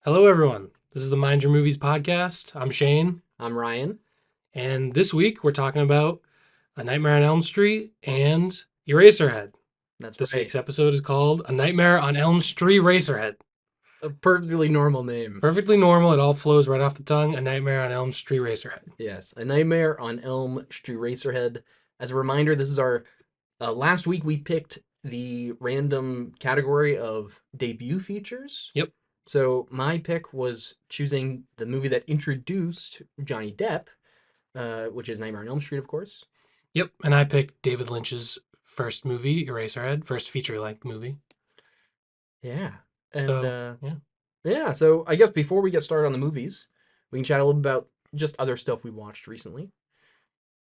Hello, everyone. This is the Mind Your Movies podcast. I'm Shane, I'm Ryan. and this week we're talking about A Nightmare on Elm Street and Eraserhead. That's This right. week's episode is called A Nightmare on Elm Street Racerhead. A perfectly normal name. Perfectly normal. It all flows right off the tongue. A Nightmare on Elm Street Racerhead. Yes, A Nightmare on Elm StreEraserhead. As a reminder, this is our last week we picked the random category of debut features. Yep. So my pick was choosing the movie that introduced Johnny Depp, which is Nightmare on Elm Street, of course. Yep. And I picked David Lynch's first movie, Eraserhead, first feature length movie. Yeah, and So, yeah. yeah. So I guess before we get started on the movies, we can chat a little bit about just other stuff we watched recently.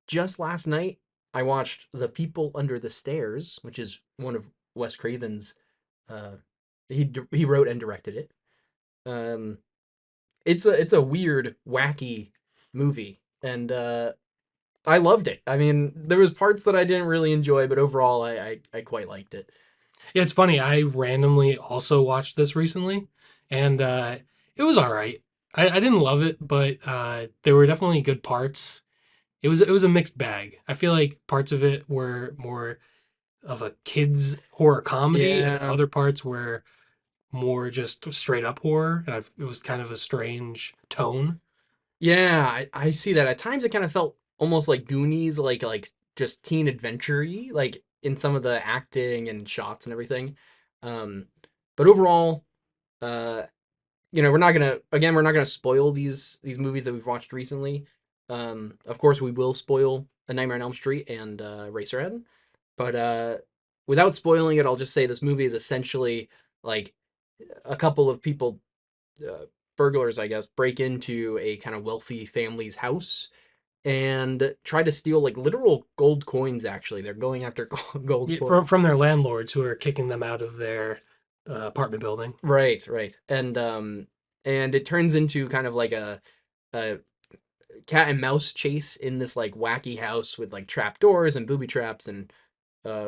Just last night, I watched The People Under the Stairs, which is one of Wes Craven's. Uh, he wrote and directed it. Um, it's a weird, wacky movie, and I loved it. I mean, there was parts that I didn't really enjoy, but overall, I quite liked it. Yeah, it's funny. I randomly also watched this recently, and it was all right. I didn't love it, but there were definitely good parts. It was a mixed bag. I feel like parts of it were more of a kids horror comedy, and Yeah, other parts were more just straight up horror. And it was kind of a strange tone. yeah, I see that. At times, it kind of felt almost like Goonies, like just teen adventure-y, like in some of the acting and shots and everything. Um, but overall, uh, we're not gonna spoil these movies that we've watched recently. Of course, we will spoil A Nightmare on Elm Street and Racerhead, but without spoiling it, I'll just say this movie is essentially like a couple of people, uh, burglars, I guess, break into a kind of wealthy family's house and try to steal like literal gold coins. Actually, they're going after gold Yeah, coins. from their landlords who are kicking them out of their apartment building. Right, right, and it turns into kind of like a cat and mouse chase in this like wacky house with like trap doors and booby traps and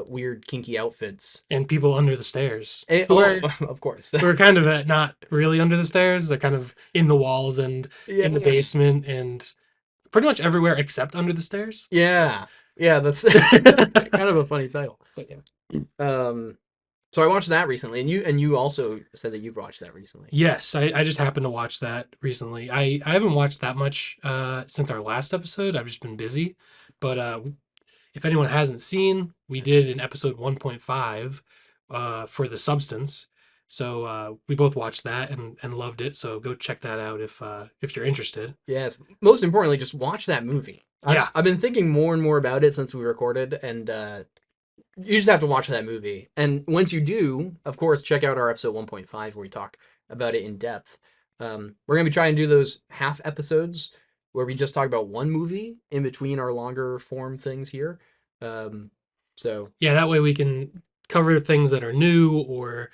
weird kinky outfits. And people under the stairs who Oh, are of course. who are kind of not really under the stairs. They're kind of in the walls and in the Yeah. basement and pretty much everywhere except under the stairs. Yeah. Yeah, that's kind of a funny title. But yeah. Um so I watched that recently, and you also said that you've watched that recently. Yes, I just happened to watch that recently. I haven't watched that much since our last episode. I've just been busy. But if anyone hasn't seen, we did an episode 1.5 for The Substance. So we both watched that and loved it. So go check that out if you're interested. Yes. Most importantly, just watch that movie. Yeah, I've been thinking more and more about it since we recorded, and you just have to watch that movie. And once you do, of course, check out our episode 1.5 where we talk about it in depth. We're going to be trying to do those half episodes where we just talk about one movie in between our longer form things here. Um, so, yeah. That way we can cover things that are new or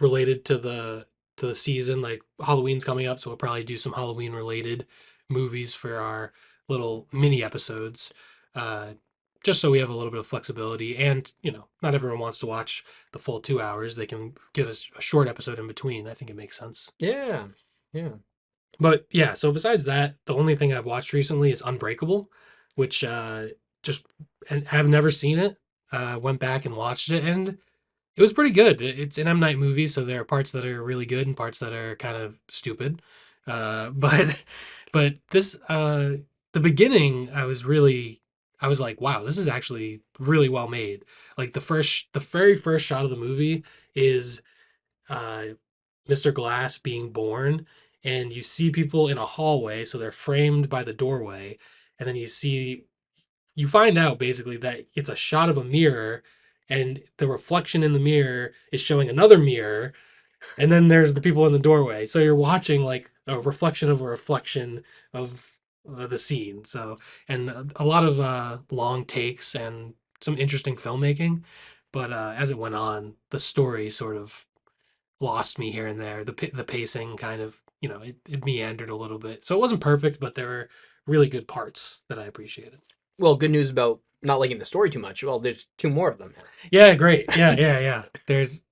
related to the season. Like Halloween's coming up, so we'll probably do some Halloween related movies for our little mini episodes. Uh, just so we have a little bit of flexibility, and not everyone wants to watch the full 2 hours. They can get a short episode in between. I think it makes sense. yeah. Yeah. But yeah, so besides that, the only thing I've watched recently is Unbreakable, which just and have never seen it. Went back and watched it, and it was pretty good. It's an M Night movie, so there are parts that are really good and parts that are kind of stupid. But but this the beginning, I was like, wow, this is actually really well made. Like the very first shot of the movie is uh, Mr. Glass being born, and you see people in a hallway, so they're framed by the doorway, and then you find out basically that it's a shot of a mirror, and the reflection in the mirror is showing another mirror, and then there's the people in the doorway. So you're watching like a reflection of the scene. So, and a lot of long takes and some interesting filmmaking. But as it went on, the story sort of lost me here and there. The pacing kind of, it meandered a little bit. So it wasn't perfect, but there were really good parts that I appreciated. Well, good news about not liking the story too much. Well, there's two more of them. Yeah, great. Yeah, yeah, yeah. There's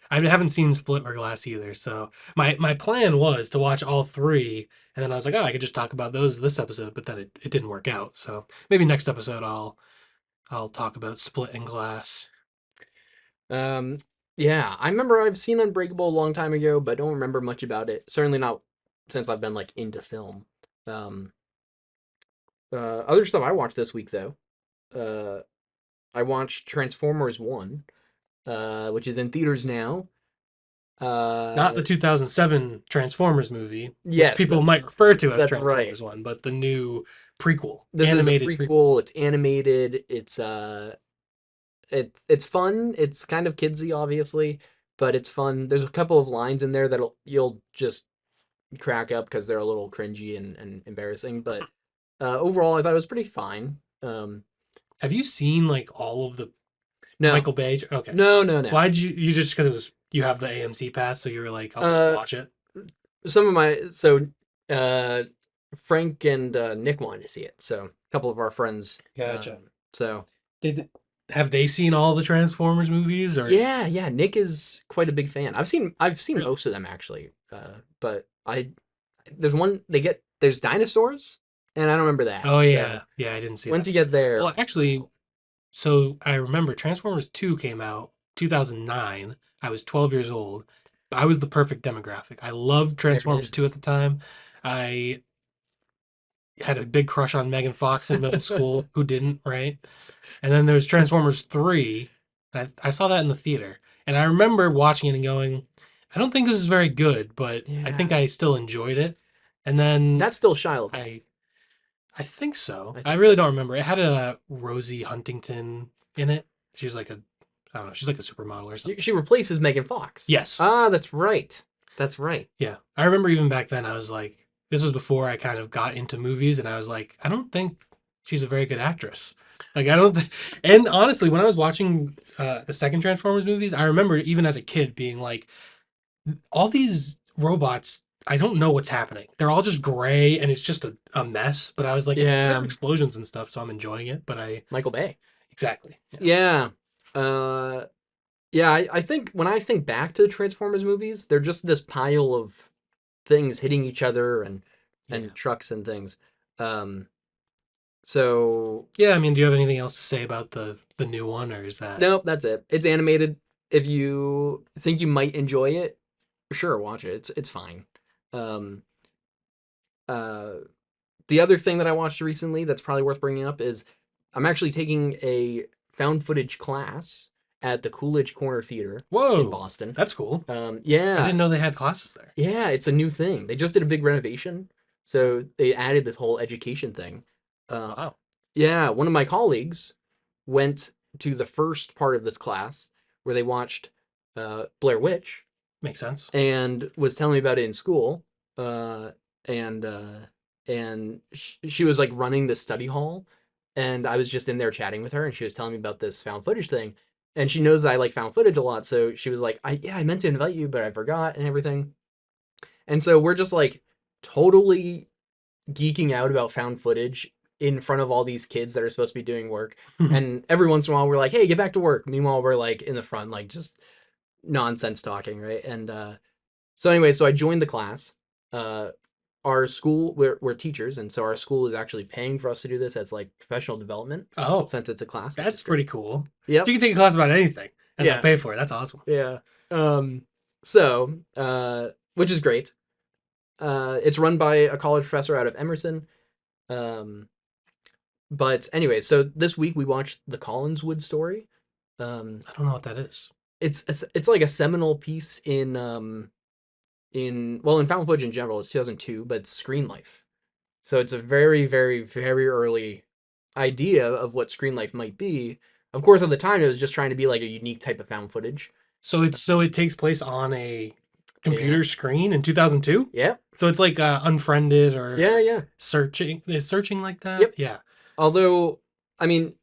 I haven't seen Split or Glass either. So my plan was to watch all three, and then I was like, oh, I could just talk about those this episode, but then it didn't work out. So maybe next episode I'll talk about Split and Glass. Um, yeah, I remember I've seen Unbreakable a long time ago, but don't remember much about it. Certainly not since I've been like into film. Um, Other stuff I watched this week though. Uh, I watched Transformers One, which is in theaters now. Not Uh, the 2007 Transformers movie, which yes, people might refer to as that's right. Transformers One, but the new prequel, This is a animated prequel. prequel. It's animated. It's fun. It's kind of kidsy, obviously, but it's fun. There's a couple of lines in there that you'll just crack up because they're a little cringy and embarrassing. But overall, I thought it was pretty fine. Have you seen like all of the No, Michael Bay? Okay. no. Why'd you just because it was you have the AMC pass, so you were like, I'll just Uh, watch it. some of my uh, Frank and Nick wanted to see it, so a couple of our friends. Gotcha. So Did have they seen all the Transformers movies or yeah, Nick is quite a big fan. I've seen really? most of them actually, but there's one there's dinosaurs, and I don't remember that. Oh So yeah, yeah, I didn't see once that. you get there, Well, actually, so I remember Transformers 2 came out 2009. I was 12 years old. I was the perfect demographic. I loved there it Transformers 2 is. at the time. I had a big crush on Megan Fox in middle school. Who didn't, right? And then there's Transformers 3. I saw that in the theater. And I remember watching it and going, I don't think this is very good, but I think Yeah, I still enjoyed it. And then that's still Shia LaBeouf. I I think so. I I think really so. don't remember. It had a Rosie Huntington in it. She was like a, I don't know, she's like a supermodel or something. She replaces Megan Fox. Yes. Ah, that's right. That's right. Yeah. I remember even back then, I was like, this was before I kind of got into movies, and I was like, I don't think she's a very good actress. Like, I don't think, and honestly, when I was watching the second Transformers movies, I remember even as a kid being like, all these robots, I don't know what's happening. They're all just gray and it's just a mess. But I was like, there are Yeah, explosions and stuff, so I'm enjoying it. But I, Michael Bay. exactly. Yeah. Yeah. Uh, yeah, I think when I think back to the Transformers movies, they're just this pile of things hitting each other Yeah. and trucks and things. Um, so Yeah. I mean, do you have anything else to say about the new one, or is that nope, that's it. It's animated. If you think you might enjoy it, sure, watch it. It's fine. Um, uh, the other thing that I watched recently that's probably worth bringing up is I'm actually taking a found footage class at the Coolidge Corner Theater in whoa, Boston. that's cool. I Yeah, didn't know they had classes there. yeah, it's a new thing. They just did a big renovation, so they added this whole education thing. Uh, Wow. yeah, one of my colleagues went to the first part of this class where they watched Blair Witch Makes sense. and was telling me about it in school. Uh, and she was like running the study hall, and I was just in there chatting with her, and she was telling me about this found footage thing. And she knows that I like found footage a lot, so she was like, I meant to invite you, but I forgot and everything." And so we're just like totally geeking out about found footage in front of all these kids that are supposed to be doing work. And every once in a while, we're like, "Hey, get back to work." Meanwhile, we're like in the front, like just nonsense talking, right? And so anyway, so I joined the class. Uh, our school, we're teachers, and so our school is actually paying for us to do this as like professional development Oh, since it's a class, which is that's great. pretty cool. So Yep. you can take a class about anything and they'll Yeah. pay for it. That's awesome. Yeah. So, which is great. It's run by a college professor out of Emerson. Um, but anyway, so this week we watched the Collinswood story. Um, I don't know what that is. it's like a seminal piece in well, in found footage in general. It's 2002, but it's screen life. So it's a very, very, very early idea of what screen life might be. Of course, at the time, it was just trying to be like a unique type of found footage. So it takes place on a Yeah. computer screen in 2002. Yeah. So it's like unfriended or Yeah. Yeah. searching. Is searching like that? Yep. Yeah. Although, I mean,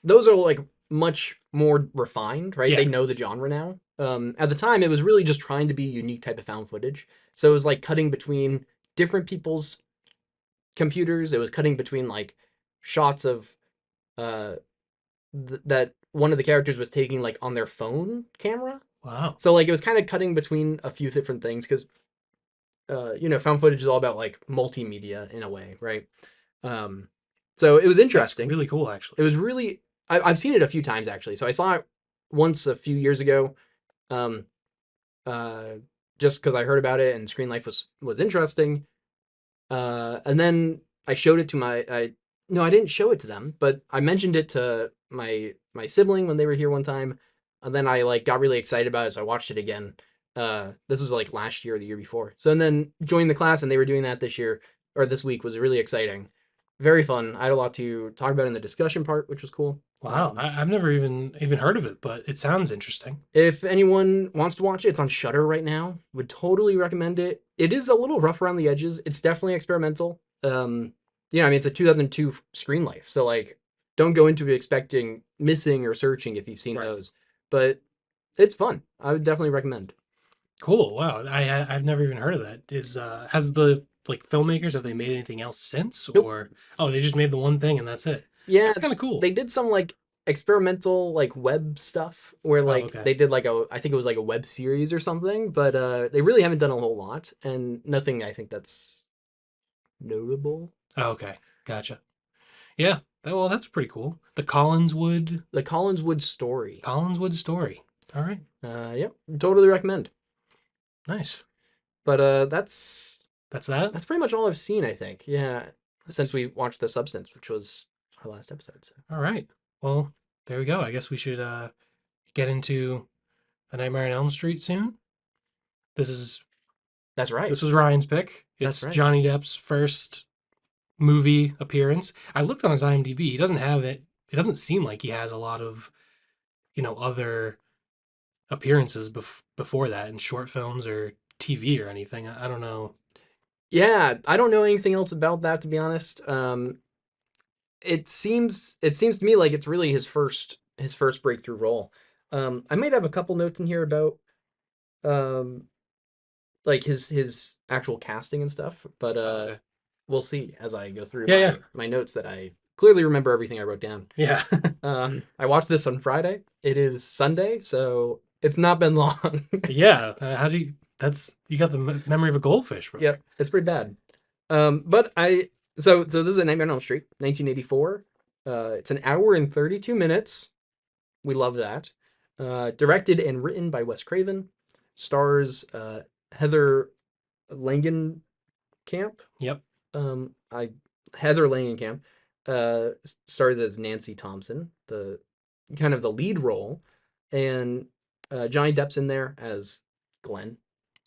those are like much more refined, right? They Yeah. know the genre now. At the time, it was really just trying to be a unique type of found footage. So it was like cutting between different people's computers. It was cutting between like shots of uh that one of the characters was taking like on their phone camera. Wow. So like it was kind of cutting between a few different things because found footage is all about like multimedia in a way, right? Um, so it was That's interesting. really cool, actually. It was really I've seen it a few times actually. So I saw it once a few years ago, um, uh, just because I heard about it and Screen Life was interesting. And then I showed it to I no, I didn't show it to them, but I mentioned it to my sibling when they were here one time, and then I like got really excited about it, so I watched it again. This was like last year or the year before. So and then joined the class, and they were doing that this year or this week was really exciting, very fun. I had a lot to talk about in the discussion part, which was cool. Wow. I've never even heard of it, but it sounds interesting. If anyone wants to watch it, it's on Shutter right now. Would totally recommend it. It is a little rough around the edges. It's definitely experimental. I mean, it's a 2002 Screen Life, so like, don't go into it expecting missing or searching if you've seen Right. those. But it's fun. I would definitely recommend. Cool. Wow. I've never even heard of that. Is has the like filmmakers, have they made anything else since, Nope. or oh, they just made the one thing and that's it? Yeah, That's kind of cool. they did some like experimental like web stuff where Oh, like okay. they did like I think it was like a web series or something, but they really haven't done a whole lot and nothing I think that's notable. Oh, okay. Gotcha. Yeah. Well, that's pretty cool. The Collinswood The Collinswood story. Collinswood story. All right. Yep, totally recommend. Nice. But that's That's that. that's pretty much all I've seen, I think. Yeah, since we watched The Substance, which was our last episode. So. All right. Well, there we go. I guess we should get into A Nightmare on Elm Street soon. This is That's right. this was Ryan's pick. That's It's right. Johnny Depp's first movie appearance. I looked on his IMDb. He doesn't have it. It doesn't seem like he has a lot of, other appearances before that in short films or TV or anything. I don't know. Yeah, I don't know anything else about that to be honest. It seems to me like it's really his first breakthrough role. I might have a couple notes in here about um like his actual casting and stuff, but Oh, okay. we'll see as I go through Yeah, yeah, my notes that I clearly remember everything I wrote down. yeah, I watched this on Friday. It is Sunday, so it's not been long. yeah. How do you? That's you got the memory of a goldfish, bro. Yep, it's pretty bad. But so this is a Nightmare on Elm Street, 1984. It's an hour and 32 minutes. We love that. Directed and written by Wes Craven. Stars Heather Langenkamp. Yep. I Heather Langenkamp stars as Nancy Thompson, the kind of the lead role, and Johnny Depp's in there as Glenn.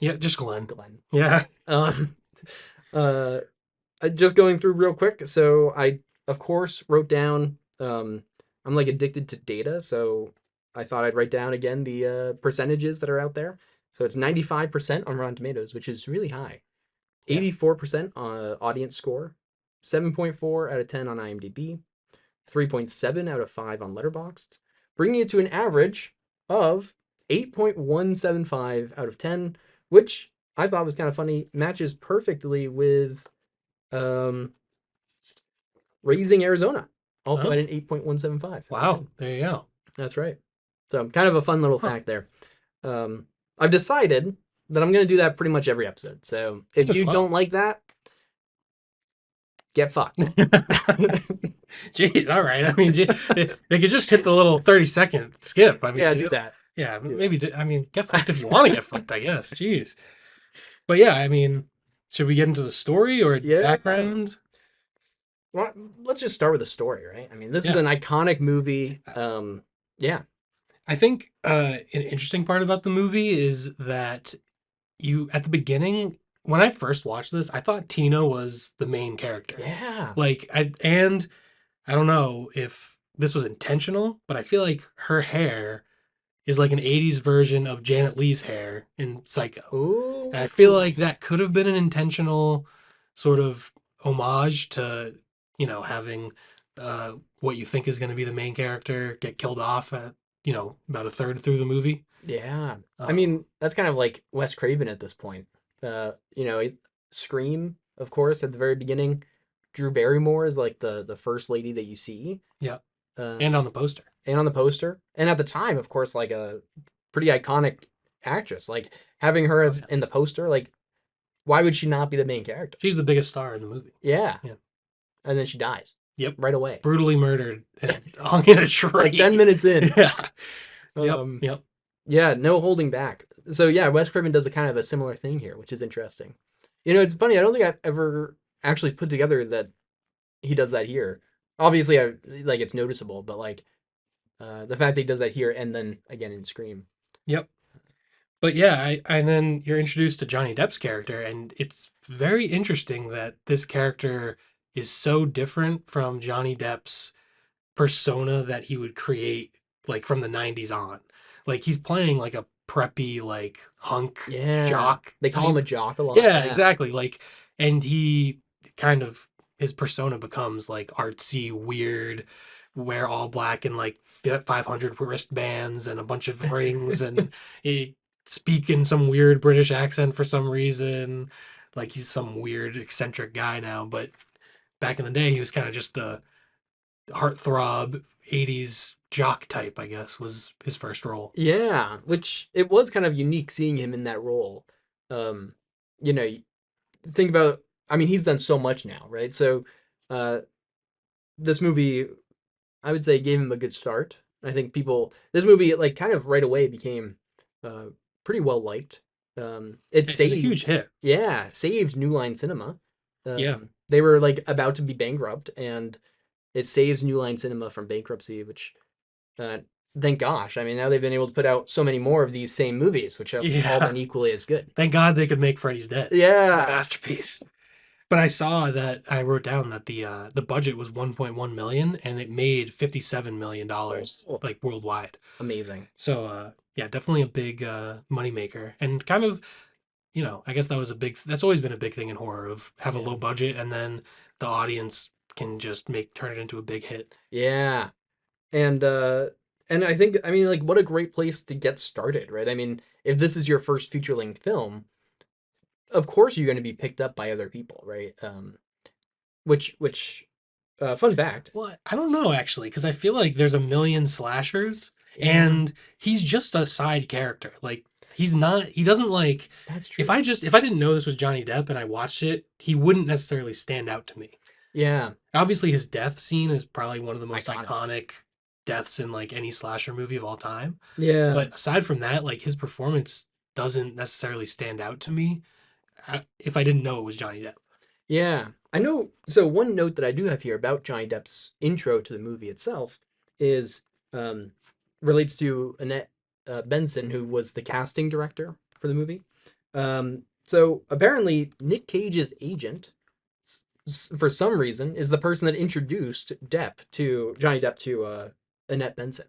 Yeah, just Glenn. Glenn. Yeah. Um, uh, just going through real quick. So I, of course, wrote down. I'm like addicted to data, so I thought I'd write down again the percentages that are out there. So it's 95% on Rotten Tomatoes, which is really high. Yeah. 84% on audience score, 7.4 out of 10 on IMDb, 3.7 out of 5 on Letterboxd, bringing it to an average of 8.175 out of 10, which I thought was kind of funny, matches perfectly with um, Raising Arizona, also Oh, at an 8.175 out of wow. 10. There you go. That's right. So kind of a fun little Huh. fact there. I've decided that I'm going to do that pretty much every episode. So if Might as you don't well. like that, get fucked. Jeez, all right. I mean, they could just hit the little 30-second skip. I mean, Yeah, do that. yeah, Do that. maybe. I mean, get fucked if you want to get fucked, I guess. Jeez. But yeah, I mean, should we get into the story or Yeah. background? Well, let's just start with the story, right? I mean, this is Yeah. an iconic movie. Yeah. I think an interesting part about the movie is that at the beginning, when I first watched this, I thought Tina was the main character. Yeah. And I don't know if this was intentional, but I feel like her hair is like an 80s version of Janet Leigh's hair in Psycho. And I feel Oh. like that could have been an intentional sort of homage to, having what you think is going to be the main character get killed off at, about a third through the movie. Yeah. I Um, mean, that's kind of like Wes Craven at this point. Scream, of course, at the very beginning. Drew Barrymore is like the first lady that you see. yeah. Uh, And on the poster. and on the poster. And at the time, of course, like a pretty iconic actress. Like having her Oh as yeah, in the poster, like why would she not be the main character? she's the biggest star in the movie. Yeah, Yeah. and then she dies Yep. right away, Brutally murdered and hung in a like 10 tree. minutes in. Yeah. Yep. Um, Yep. yeah, no holding back. So yeah, Wes Craven does a kind of a similar thing here, which is interesting. You know, it's funny. I don't think I've ever actually put together that he does that here. Obviously, I like it's noticeable, but like the fact that he does that here and then again in Scream. Yep. But yeah, and then you're introduced to Johnny Depp's character, and it's very interesting that this character is so different from Johnny Depp's persona that he would create like from the 90s on. Like he's playing like a preppy, like hunk Yeah, jock they call him a type. jock a lot. Yeah, Yeah, exactly. Like, and he kind of, his persona becomes like artsy, weird, wear all black and like 500 wristbands and a bunch of rings, and he speak in some weird British accent for some reason. Like he's some weird eccentric guy now, but back in the day he was kind of just a heartthrob 80s jock type, I guess, was his first role. yeah, which it was kind of unique seeing him in that role. Um, you know, think about. I mean, he's done so much now, right? So, uh, this movie I would say gave him a good start. I think this movie like kind of right away became uh, pretty well liked. It It was a huge saved, hit. yeah, saved New Line Cinema. Yeah. They were like about to be bankrupt, and it saves New Line Cinema from bankruptcy. Which, uh, thank gosh, I mean now they've been able to put out so many more of these same movies, which have all Yeah. been equally as good. Thank God they could make Freddy's Dead. A Yeah. masterpiece. But I saw that I wrote down that the budget was 1.1 million and it made 57 million dollars Oh, like worldwide. amazing. So yeah, definitely a big money maker, and kind of, I guess that was a big that's always been a big thing in horror, of have a Yeah. low budget and then the audience can just make turn it into a big hit. Yeah. And I think I mean like what a great place to get started, right? I mean, if this is your first feature-length film, of course you're going to be picked up by other people, right? Which fun fact. Well, I don't know actually, because I feel like there's a million slashers, Yeah, and he's just a side character. Like he's not. He doesn't like. that's If true. I didn't know this was Johnny Depp and I watched it, he wouldn't necessarily stand out to me. Yeah, Obviously, his death scene is probably one of the most iconic. iconic deaths in like any slasher movie of all time. Yeah. But aside from that, like his performance doesn't necessarily stand out to me if I didn't know it was Johnny Depp. Yeah. I know. So one note that I do have here about Johnny Depp's intro to the movie itself is um, relates to Annette Benson, who was the casting director for the movie. So apparently, Nick Cage's agent, for some reason, is the person that introduced Johnny Depp to Annette Benson,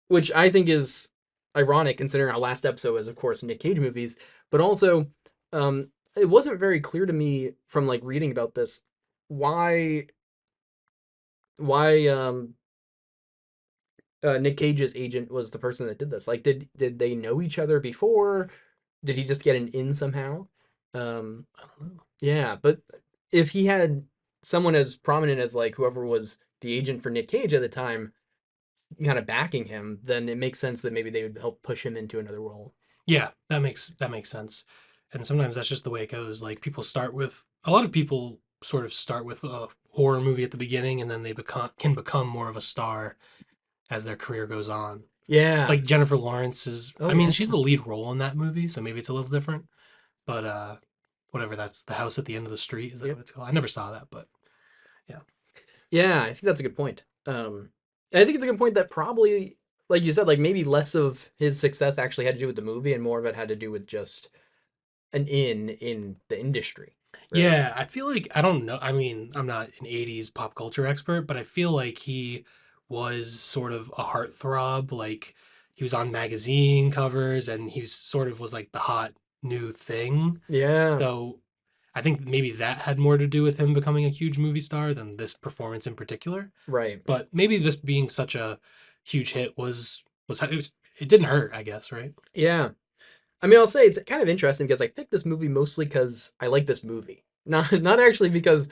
which I think is ironic considering our last episode was, of course, Nick Cage movies, but also it wasn't very clear to me from like reading about this why why Nick Cage's agent was the person that did this. Like, did they know each other before? Did he just get an in somehow? Um, I don't know. yeah, but if he had someone as prominent as like whoever was the agent for Nick Cage at the time, kind of backing him, then it makes sense that maybe they would help push him into another role. Yeah, that makes sense. And sometimes that's just the way it goes. Like people start with a lot of people sort of start with a horror movie at the beginning, and then they become more of a star as their career goes on. Yeah. Like Jennifer Lawrence is, I Oh mean, yeah. she's the lead role in that movie, so maybe it's a little different. But whatever, that's The House at the End of the Street, is that Yep. what it's called? I never saw that, but yeah. Yeah, I think that's a good point. I think it's a good point that probably, like you said, like maybe less of his success actually had to do with the movie, and more of it had to do with just an in the industry, right? Yeah, I feel like I don't know. I mean, I'm not an 80s pop culture expert, but I feel like he was sort of a heartthrob. Like he was on magazine covers and he sort of was like the hot new thing. Yeah, So I think maybe that had more to do with him becoming a huge movie star than this performance in particular. right. But maybe this being such a huge hit it didn't hurt, I guess, right? Yeah. I mean, I'll say it's kind of interesting because I picked this movie mostly because I like this movie, not actually because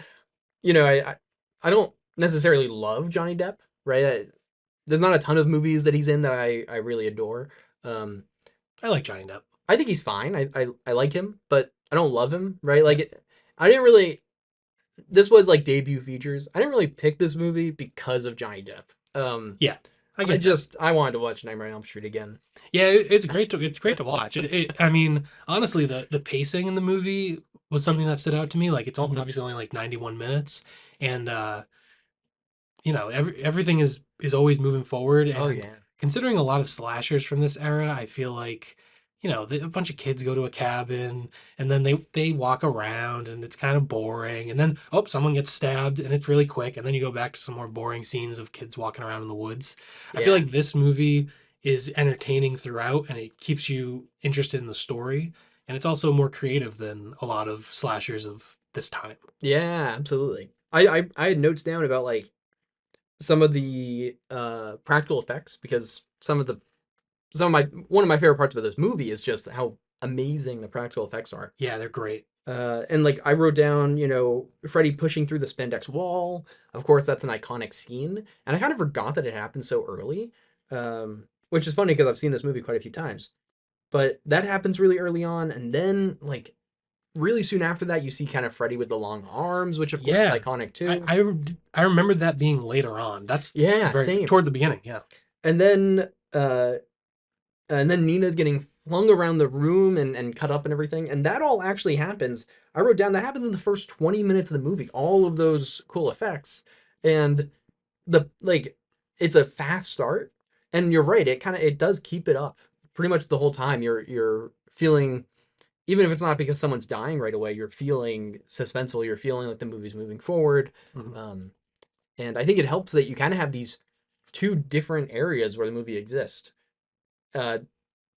I don't necessarily love Johnny Depp, right? There's not a ton of movies that he's in that I really adore. Um, I like Johnny Depp. I think he's fine. I like him, but I don't love him, right? Like, I didn't really. This was like debut features. I didn't really pick this movie because of Johnny Depp. Yeah, I get that. I wanted to watch Nightmare on Elm Street again. Yeah, it's great to watch. I mean, honestly, the pacing in the movie was something that stood out to me. Like it's obviously only like 91 minutes, and everything is always moving forward. Oh And yeah, considering a lot of slashers from this era, I feel like a bunch of kids go to a cabin and then they walk around and it's kind of boring. And then someone gets stabbed and it's really quick. And then you go back to some more boring scenes of kids walking around in the woods. I feel yeah, like this movie is entertaining throughout and it keeps you interested in the story. And it's also more creative than a lot of slashers of this time. yeah, absolutely. I had notes down about like some of the practical effects because some of my one of my favorite parts about this movie is just how amazing the practical effects are. Yeah, they're great. And like I wrote down, Freddy pushing through the spandex wall. Of course, that's an iconic scene, and I kind of forgot that it happened so early, which is funny because I've seen this movie quite a few times. But that happens really early on, and then like really soon after that, you see kind of Freddy with the long arms, which of course is Yeah. iconic I, too. I, I remember that being later on. That's Yeah, very same. toward the beginning. Yeah. And then uh, and then Nina's getting flung around the room and cut up and everything. And that all actually happens. I wrote down that happens in the first 20 minutes of the movie. All of those cool effects. And the like it's a fast start. And you're right, it does keep it up pretty much the whole time. You're feeling even if it's not because someone's dying right away, you're feeling suspenseful, you're feeling like the movie's moving forward. Mhm. Um, and I think it helps that you kind of have these two different areas where the movie exists. Uh,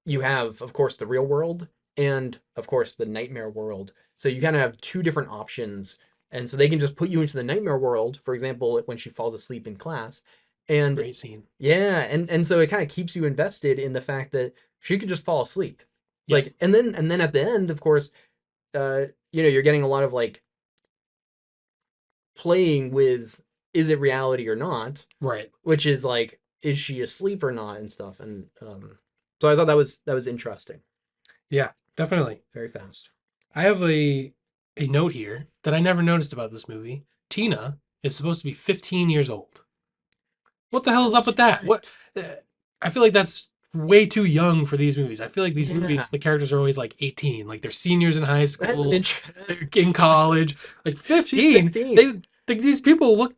you have, of course, the real world and, of course, the nightmare world. So you kind of have two different options. And so they can just put you into the nightmare world, for example, when she falls asleep in class. And Great scene. yeah, and so it kind of keeps you invested in the fact that she could just fall asleep. Yeah. Like, and then at the end, of course, you're getting a lot of like playing with is it reality or not, Right. which is like, is she asleep or not and stuff. And so I thought that was interesting. Yeah. Definitely. Very fast. I have a note here that I never noticed about this movie. Tina is supposed to be 15 years old. What the hell is up That's with that? right. I feel like that's way too young for these movies. I feel like these Yeah. movies, the characters are always like 18, like they're seniors in high That's an school, interesting. they're in college. Like She's 15, 15. these people look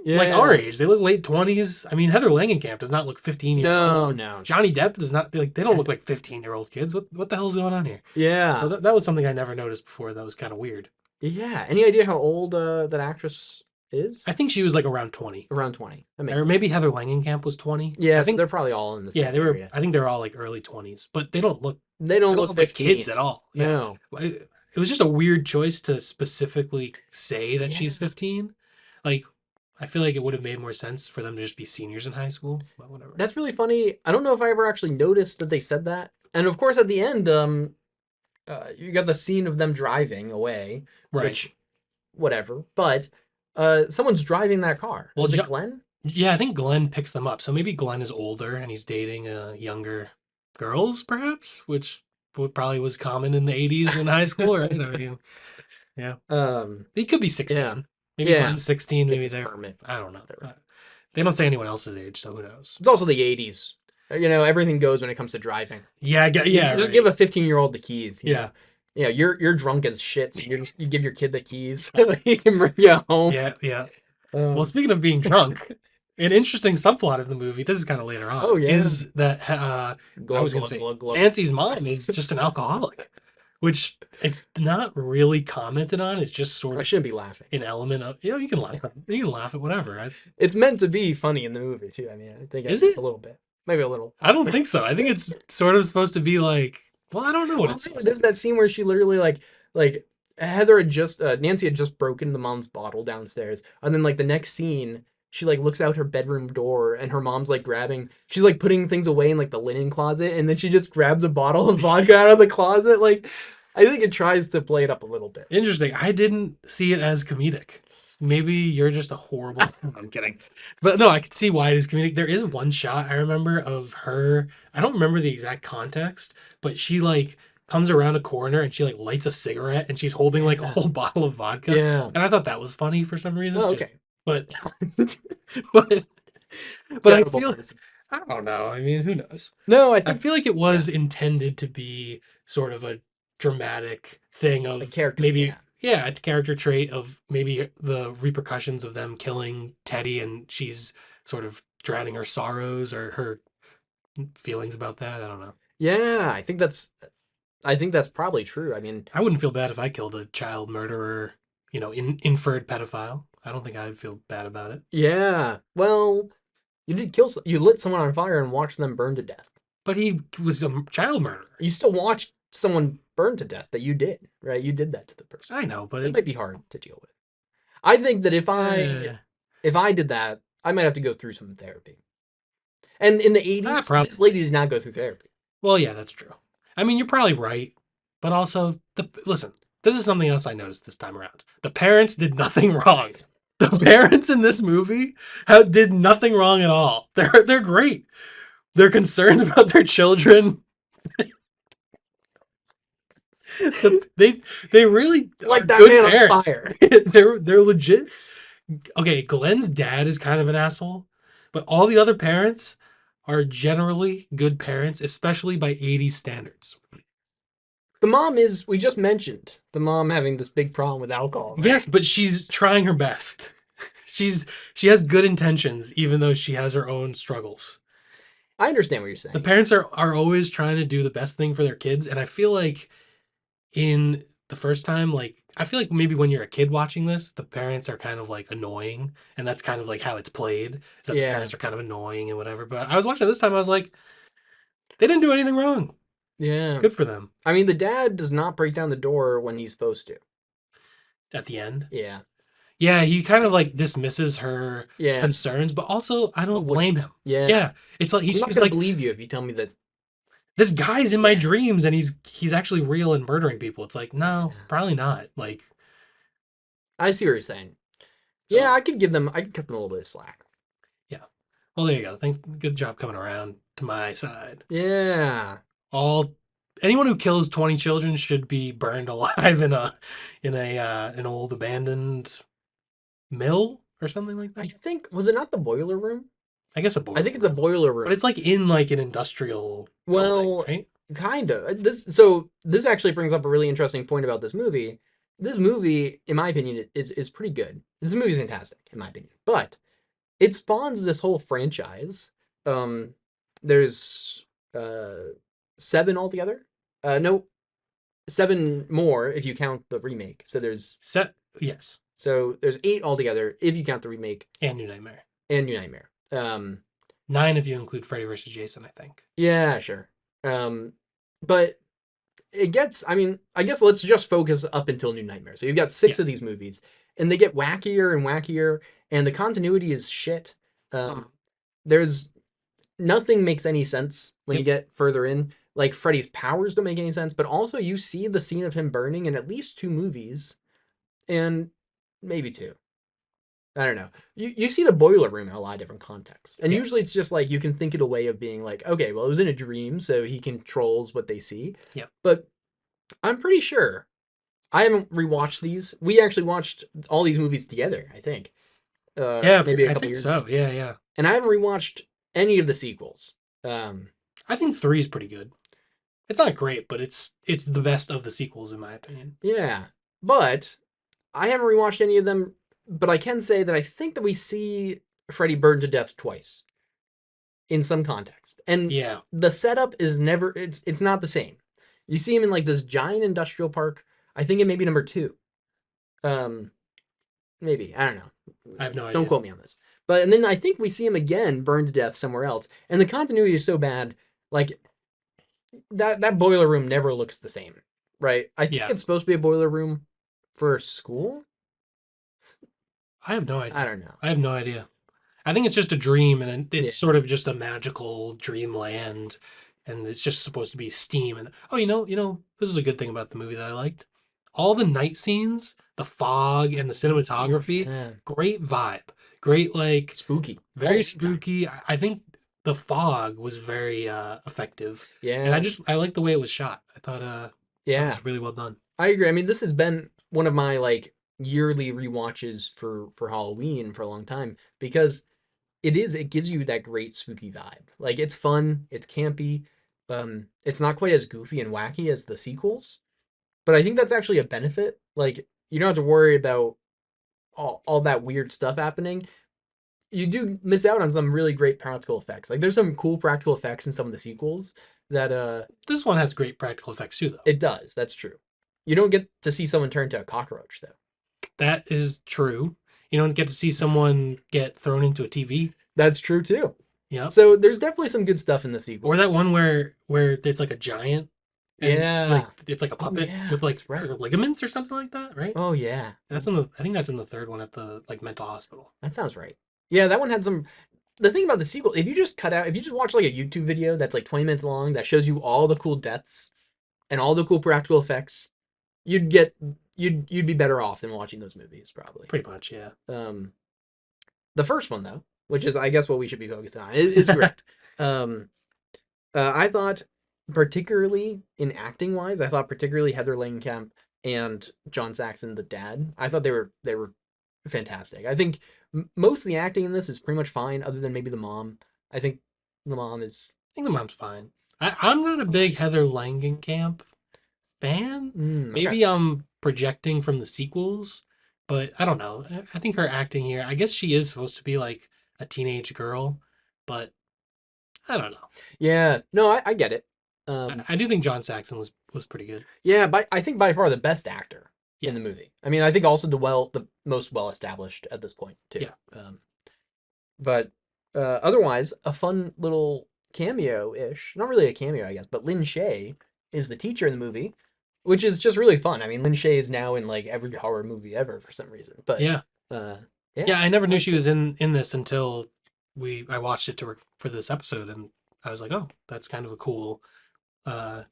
like our Yeah. age. They look late 20s. I mean, Heather Langenkamp does not look 15 years No, old. no. Johnny Depp does not like they don't look like 15-year-old kids. What the hell's going on here? So Yeah. that was something I never noticed before. That was kind of weird. Yeah. Any idea how old that actress I is? think she was like around 20. Around 20. That makes Or maybe Heather Langenkamp was 20. Yeah, I so think they're probably all in the yeah, same area. I think they're all like early 20s, but They they don't don't look look like 15. kids at all. Yeah. No. It was just a weird choice to specifically say that she's Yeah. 15. Like I feel like it would have made more sense for them to just be seniors in high school, but whatever. That's really funny. I don't know if I ever actually noticed that they said that. And of course, at the end, you got the scene of them driving away, Right. which, whatever. But someone's driving that car. Well, Is it Glenn? Yeah, I think Glenn picks them up. So maybe Glenn is older and he's dating younger girls, perhaps, which probably was common in the 80s in high school, right? I mean, yeah. He could be 16. Yeah. Maybe Yeah. Glenn's 16. Maybe It's they're, permit. I don't know. Whatever. They don't say anyone else's age, so who knows? It's also the 80s. Everything goes when it comes to driving. Yeah, yeah. Just Right. give a 15-year-old the keys. Yeah. Yeah, you're drunk as shit, so you give your kid the keys so he can bring you home. Yeah, yeah. Um, Well, speaking of being drunk, an interesting subplot of the movie, this is kind of later on, Oh, yeah. is that I glug, was going glug, to say glug, glug. Nancy's mom is just an alcoholic, which it's not really commented on. It's just sort I of shouldn't be laughing. an element of, you can laugh. You can laugh at whatever. It's meant to be funny in the movie too. I mean, I think Is it's it? a little bit, maybe a little. I don't think so. I think it's sort of supposed to be like, well, I don't know what it's supposed to There's be. that scene where she literally like Heather had just Nancy had just broken the mom's bottle downstairs, and then like the next scene, she like looks out her bedroom door, and her mom's like she's like putting things away in like the linen closet, and then she just grabs a bottle of vodka out of the closet. Like, I think it tries to play it up a little bit. Interesting. I didn't see it as comedic. maybe you're just a horrible. I'm kidding, but no, I could see why it is comedic. There is one shot I remember of her. I don't remember the exact context, but she like comes around a corner and she like lights a cigarette and she's holding like a Yeah. whole bottle of vodka, Yeah. and I thought that was funny for some reason. Oh, Just, okay. but, but, but I Terrible feel. person. I don't know. I mean, who knows? No, I I think feel like it yeah, was intended to be sort of a dramatic thing a of character. Yeah. maybe, yeah, a character trait of maybe the repercussions of them killing Teddy and she's sort of drowning her sorrows or her feelings about that. I don't know. Yeah, I think that's probably true. I mean, I wouldn't feel bad if I killed a child murderer, inferred pedophile. I don't think I'd feel bad about it. yeah. Well, you did you lit someone on fire and watched them burn to death. But he was a child murderer. You still watched someone burn to death that you did, right? You did that to the person. I know, but That might be hard to deal with. I think that eh, if I did that, I might have to go through some therapy. And in the 80s, this probably. lady did not go through therapy. Well, yeah, that's true. I mean, you're probably right, but also listen. This is something else I noticed this time around. The parents did nothing wrong. The parents in this movie did nothing wrong at all. They're great. They're concerned about their children. They they really are Like that good man on parents. fire. They're legit. Okay, Glenn's dad is kind of an asshole, but all the other parents are generally good parents, especially by 80s standards. The mom is, we just mentioned, the mom having this big problem with alcohol, Yes, right? but she's trying her best. She's she has good intentions, even though she has her own struggles. I understand what you're The saying. parents are always trying to do the best thing for their kids, and I feel like in the first time, like I feel like maybe when you're a kid watching this, the parents are kind of like annoying, and that's kind of like how it's played, is that the Yeah. parents are kind of annoying and whatever. But I was watching this time, I was like, they didn't do anything wrong. Yeah. Good for them. I mean, the dad does not break down the door when he's supposed to. At the end, Yeah. yeah, he kind of like dismisses her Yeah. concerns, but also I don't What? blame him. Yeah. Yeah, it's like I'm not he's gonna like, believe you if you tell me that. this guy's in my Yeah. dreams and he's actually real and murdering people. It's like, no, Yeah. probably not. Like, I see what you're saying. Yeah, so I could cut them a little bit of slack. yeah. Well, there you go. Thanks. Good job coming around to my side. Yeah. All anyone who kills 20 children should be burned alive in a an old abandoned mill or something like I that. think, was it not the boiler room? I guess a I boiler think it's a room, boiler but room. it's like in like an industrial building, Well, right? kind of. This actually brings up a really interesting point about this movie. This movie, in my opinion, is pretty good. This movie is fantastic, in my opinion. But it spawns this whole franchise. Um, there's seven altogether. No, seven more if you count the remake. Set, yes, So there's eight altogether if you count the remake and New Nightmare. and New Nightmare. 9 if you include Freddy versus Jason, I think. Yeah, sure. But it gets, I mean, I guess let's just focus up until New Nightmare. So you've got Yeah. six of these movies, and they get wackier and wackier, and the continuity is shit. There's nothing makes any sense when you Yep. get further in. Like Freddy's powers don't make any sense, but also you see the scene of him burning in at least two movies, and maybe two. I don't know. You see the boiler room in a lot of different contexts. And Yes. usually it's just like you can think it a way of being like, okay, well, it was in a dream, so he controls what they see. Yep. But I'm pretty sure I haven't rewatched these. We actually watched all these movies together, I think. Yeah, Maybe a I couple think years ago. so. Yeah, yeah. And I haven't rewatched any of the sequels. Um, I think 3 is pretty good. It's not great, but it's the best of the sequels in my opinion. yeah. But I haven't rewatched any of them, but I can say that I think that we see Freddy burned to death twice in some context. And Yeah. the setup is never it's not the same. You see him in like this giant industrial park. I think it may be number two. Um maybe. I don't know. I have no Don't idea. quote me on this. But and then I think we see him again burned to death somewhere else. And the continuity is so bad, like that boiler room never looks the same. Right? I think Yeah. it's supposed to be a boiler room for school. I have no I idea. don't know. I have no idea. I think it's just a dream and Yeah. it's sort of just a magical dreamland and it's just supposed to be steam and oh, this is a good thing about the movie that I liked. All the night scenes, the fog and the cinematography, Yeah. great vibe, great like Spooky. very Oh, big time. spooky. I think the fog was very effective, and Yeah. I like the way it was shot. I thought that Yeah. was really well done. I agree. I mean, this has been one of my like yearly rewatches for Halloween for a long time because it gives you that great spooky vibe. Like it's fun, it's campy. It's not quite as goofy and wacky as the sequels, but I think that's actually a benefit. Like you don't have to worry about all that weird stuff happening. You do miss out on some really great practical effects. Like there's some cool practical effects in some of the sequels that This one has great practical effects too, though. it does. That's true. You don't get to see someone turn to a cockroach though. That is true. You don't get to see someone get thrown into a TV. That's true too. Yep. So there's definitely some good stuff in the Or sequels. that one where it's like a giant and like Yeah. it's like a Oh puppet yeah, with like that's right. her ligaments or something like that, right? Oh yeah. That's in the I think that's in the third one at the like mental hospital. That sounds right. Yeah, that one had some. The thing about the sequel, if you just watch like a YouTube video that's like 20 minutes long that shows you all the cool deaths and all the cool practical effects, you'd get you'd be better off than watching those movies probably. Pretty much, yeah. Um, the first one though, which is I guess what we should be focusing on, is great. Um, I thought particularly in acting wise, I thought particularly Heather Langenkamp and John Saxon, the dad, I thought they were fantastic. I think most of the acting in this is pretty much fine, other than maybe the mom. I think the mom is I think the mom's fine. I'm not a big Heather Langenkamp fan. okay. Maybe I'm projecting from the sequels, but I don't know. I think her acting here, I guess she is supposed to be like a teenage girl, but I don't know. Yeah, no, I get it. Um, I do think John Saxon was pretty good. yeah, but I think by far the best actor in Yeah, the movie. I mean, I think also the most well established at this point too. yeah. But otherwise, a fun little cameo ish. Not really a cameo, I guess, but Lin Shaye is the teacher in the movie, which is just really fun. I mean, Lin Shaye is now in like every horror movie ever for some reason. But Yeah. uh, yeah, Yeah, I never that knew was she cool. was in this until I watched it for this episode, and I was like, "Oh, that's kind of a cool uh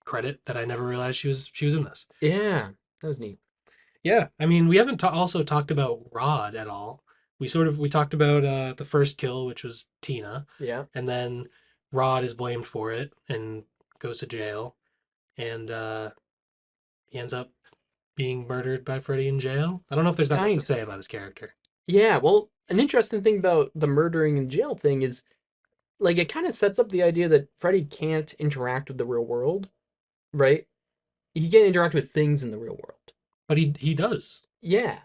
credit that I never realized she was in this." Yeah, that was neat. Yeah, I mean, we haven't also talked about Rod at all. We talked about the first kill, which was Tina, Yeah, and then Rod is blamed for it and goes to jail, and he ends up being murdered by Freddy in jail. I don't know if there's that much to kind say of. about his character. Yeah, well, an interesting thing about the murdering in jail thing is like it kind of sets up the idea that Freddy can't interact with the real world, right? He can't interact with things in the real world. But he does. Yeah,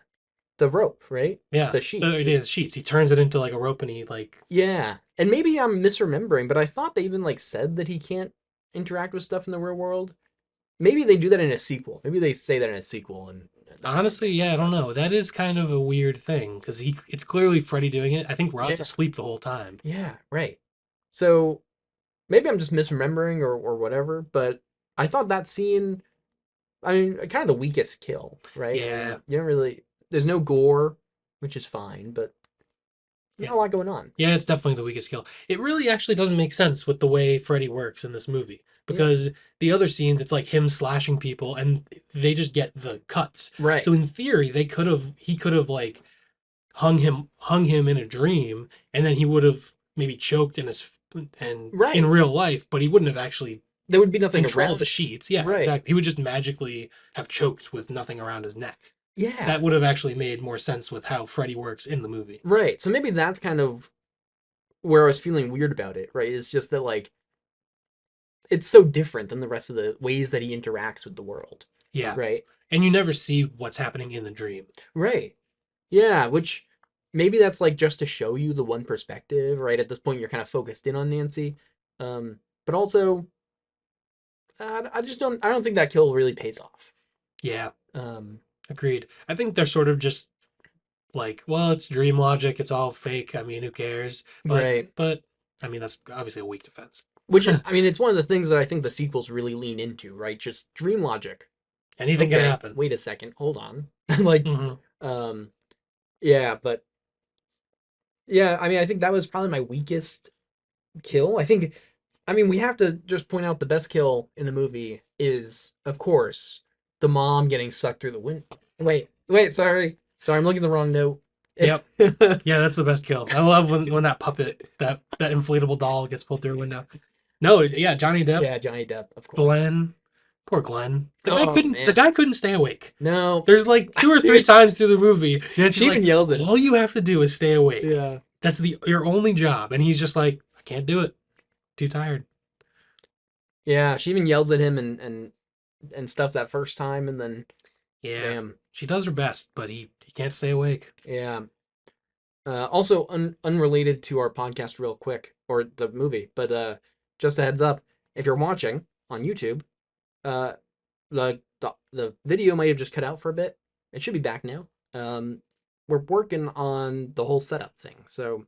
the rope, right? Yeah, The sheet. it is sheets. He turns it into like a rope, and he like Yeah, and maybe I'm misremembering, but I thought they even like said that he can't interact with stuff in the real world. Maybe they do that in a sequel. Maybe they say that in a sequel, and honestly, yeah, I don't know. That is kind of a weird thing because it's clearly Freddy doing it. I think Rod's yeah, asleep the whole time. yeah, right. So maybe I'm just misremembering or whatever, but I thought that scene. I mean, kind of the weakest kill, right? I Yeah, mean, you don't really. There's no gore, which is fine, but yeah, not a lot going on. yeah. It's definitely the weakest kill. It really actually doesn't make sense with the way Freddy works in this movie Yeah, because the other scenes, it's like him slashing people, and they just get the cuts. right, So in theory, he could have like hung him in a dream, and then he would have maybe choked in his and in right. real life, but he wouldn't have actually There would be nothing controlled the around. sheets. Yeah, Right. exactly. He would just magically have choked with nothing around his neck. Yeah. That would have actually made more sense with how Freddy works in the movie. Right. So maybe that's kind of where I was feeling weird about it, right? It's just that like it's so different than the rest of the ways that he interacts with the world, Yeah. right? And you never see what's happening in the dream. Right. Yeah, which maybe that's like just to show you the one perspective, right? At this point you're kind of focused in on Nancy. But also I don't think that kill really pays off. Yeah, Um agreed. I think they're sort of just like, well, it's dream logic. It's all fake. I mean, who cares? right. But I mean, that's obviously a weak defense. Which I mean it's one of the things that I think the sequels really lean into, right? Just dream logic. Anything can Okay, happen. wait a second. Hold on. Like Hmm. um yeah, but yeah, I mean, I think that was probably my weakest kill. I mean, we have to just point out the best kill in the movie is, of course, the mom getting sucked through the window. Sorry, I'm looking at the wrong note. Yep. Yeah, that's the best kill. I love when that puppet, that inflatable doll gets pulled through a window. No, yeah, Johnny Depp, Yeah, Johnny Depp, of course. Glenn, poor Glenn. Oh The man, guy couldn't stay awake. no, There's like two or three dude, times through the movie, and she's she even like, yells at him. all you have to do is stay awake. Yeah, That's your only job. And he's just like, I can't do it. Too tired. yeah, she even yells at him and stuff that first time, and then Yeah. bam, She does her best, but he can't stay awake. yeah. Also, unrelated to our podcast, real quick, or the movie, but just a heads up: if you're watching on YouTube, uh, the video might have just cut out for a bit. It should be back now. We're working on the whole setup thing, so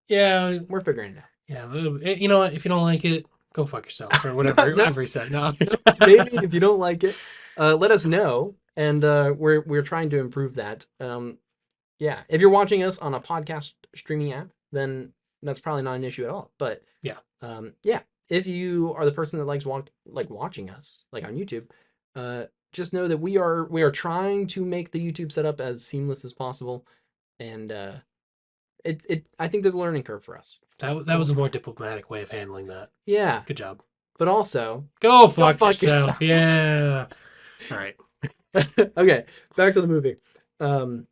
Yeah. we're figuring it out. Yeah. You know what? If you don't like it, go fuck yourself or No, whatever, no, whatever he said. No. maybe if you don't like it, let us know, and we're trying to improve that. Yeah, if you're watching us on a podcast streaming app, then that's probably not an issue at all. But Yeah. yeah, if you are the person that likes watching us like on YouTube, just know that we are trying to make the YouTube setup as seamless as possible, and it I think there's a learning curve for us. That was a more diplomatic way of handling that. Yeah, Good job. but also Go go fuck fuck yourself. yourself. Yeah. All right. Okay, back to the movie. Um,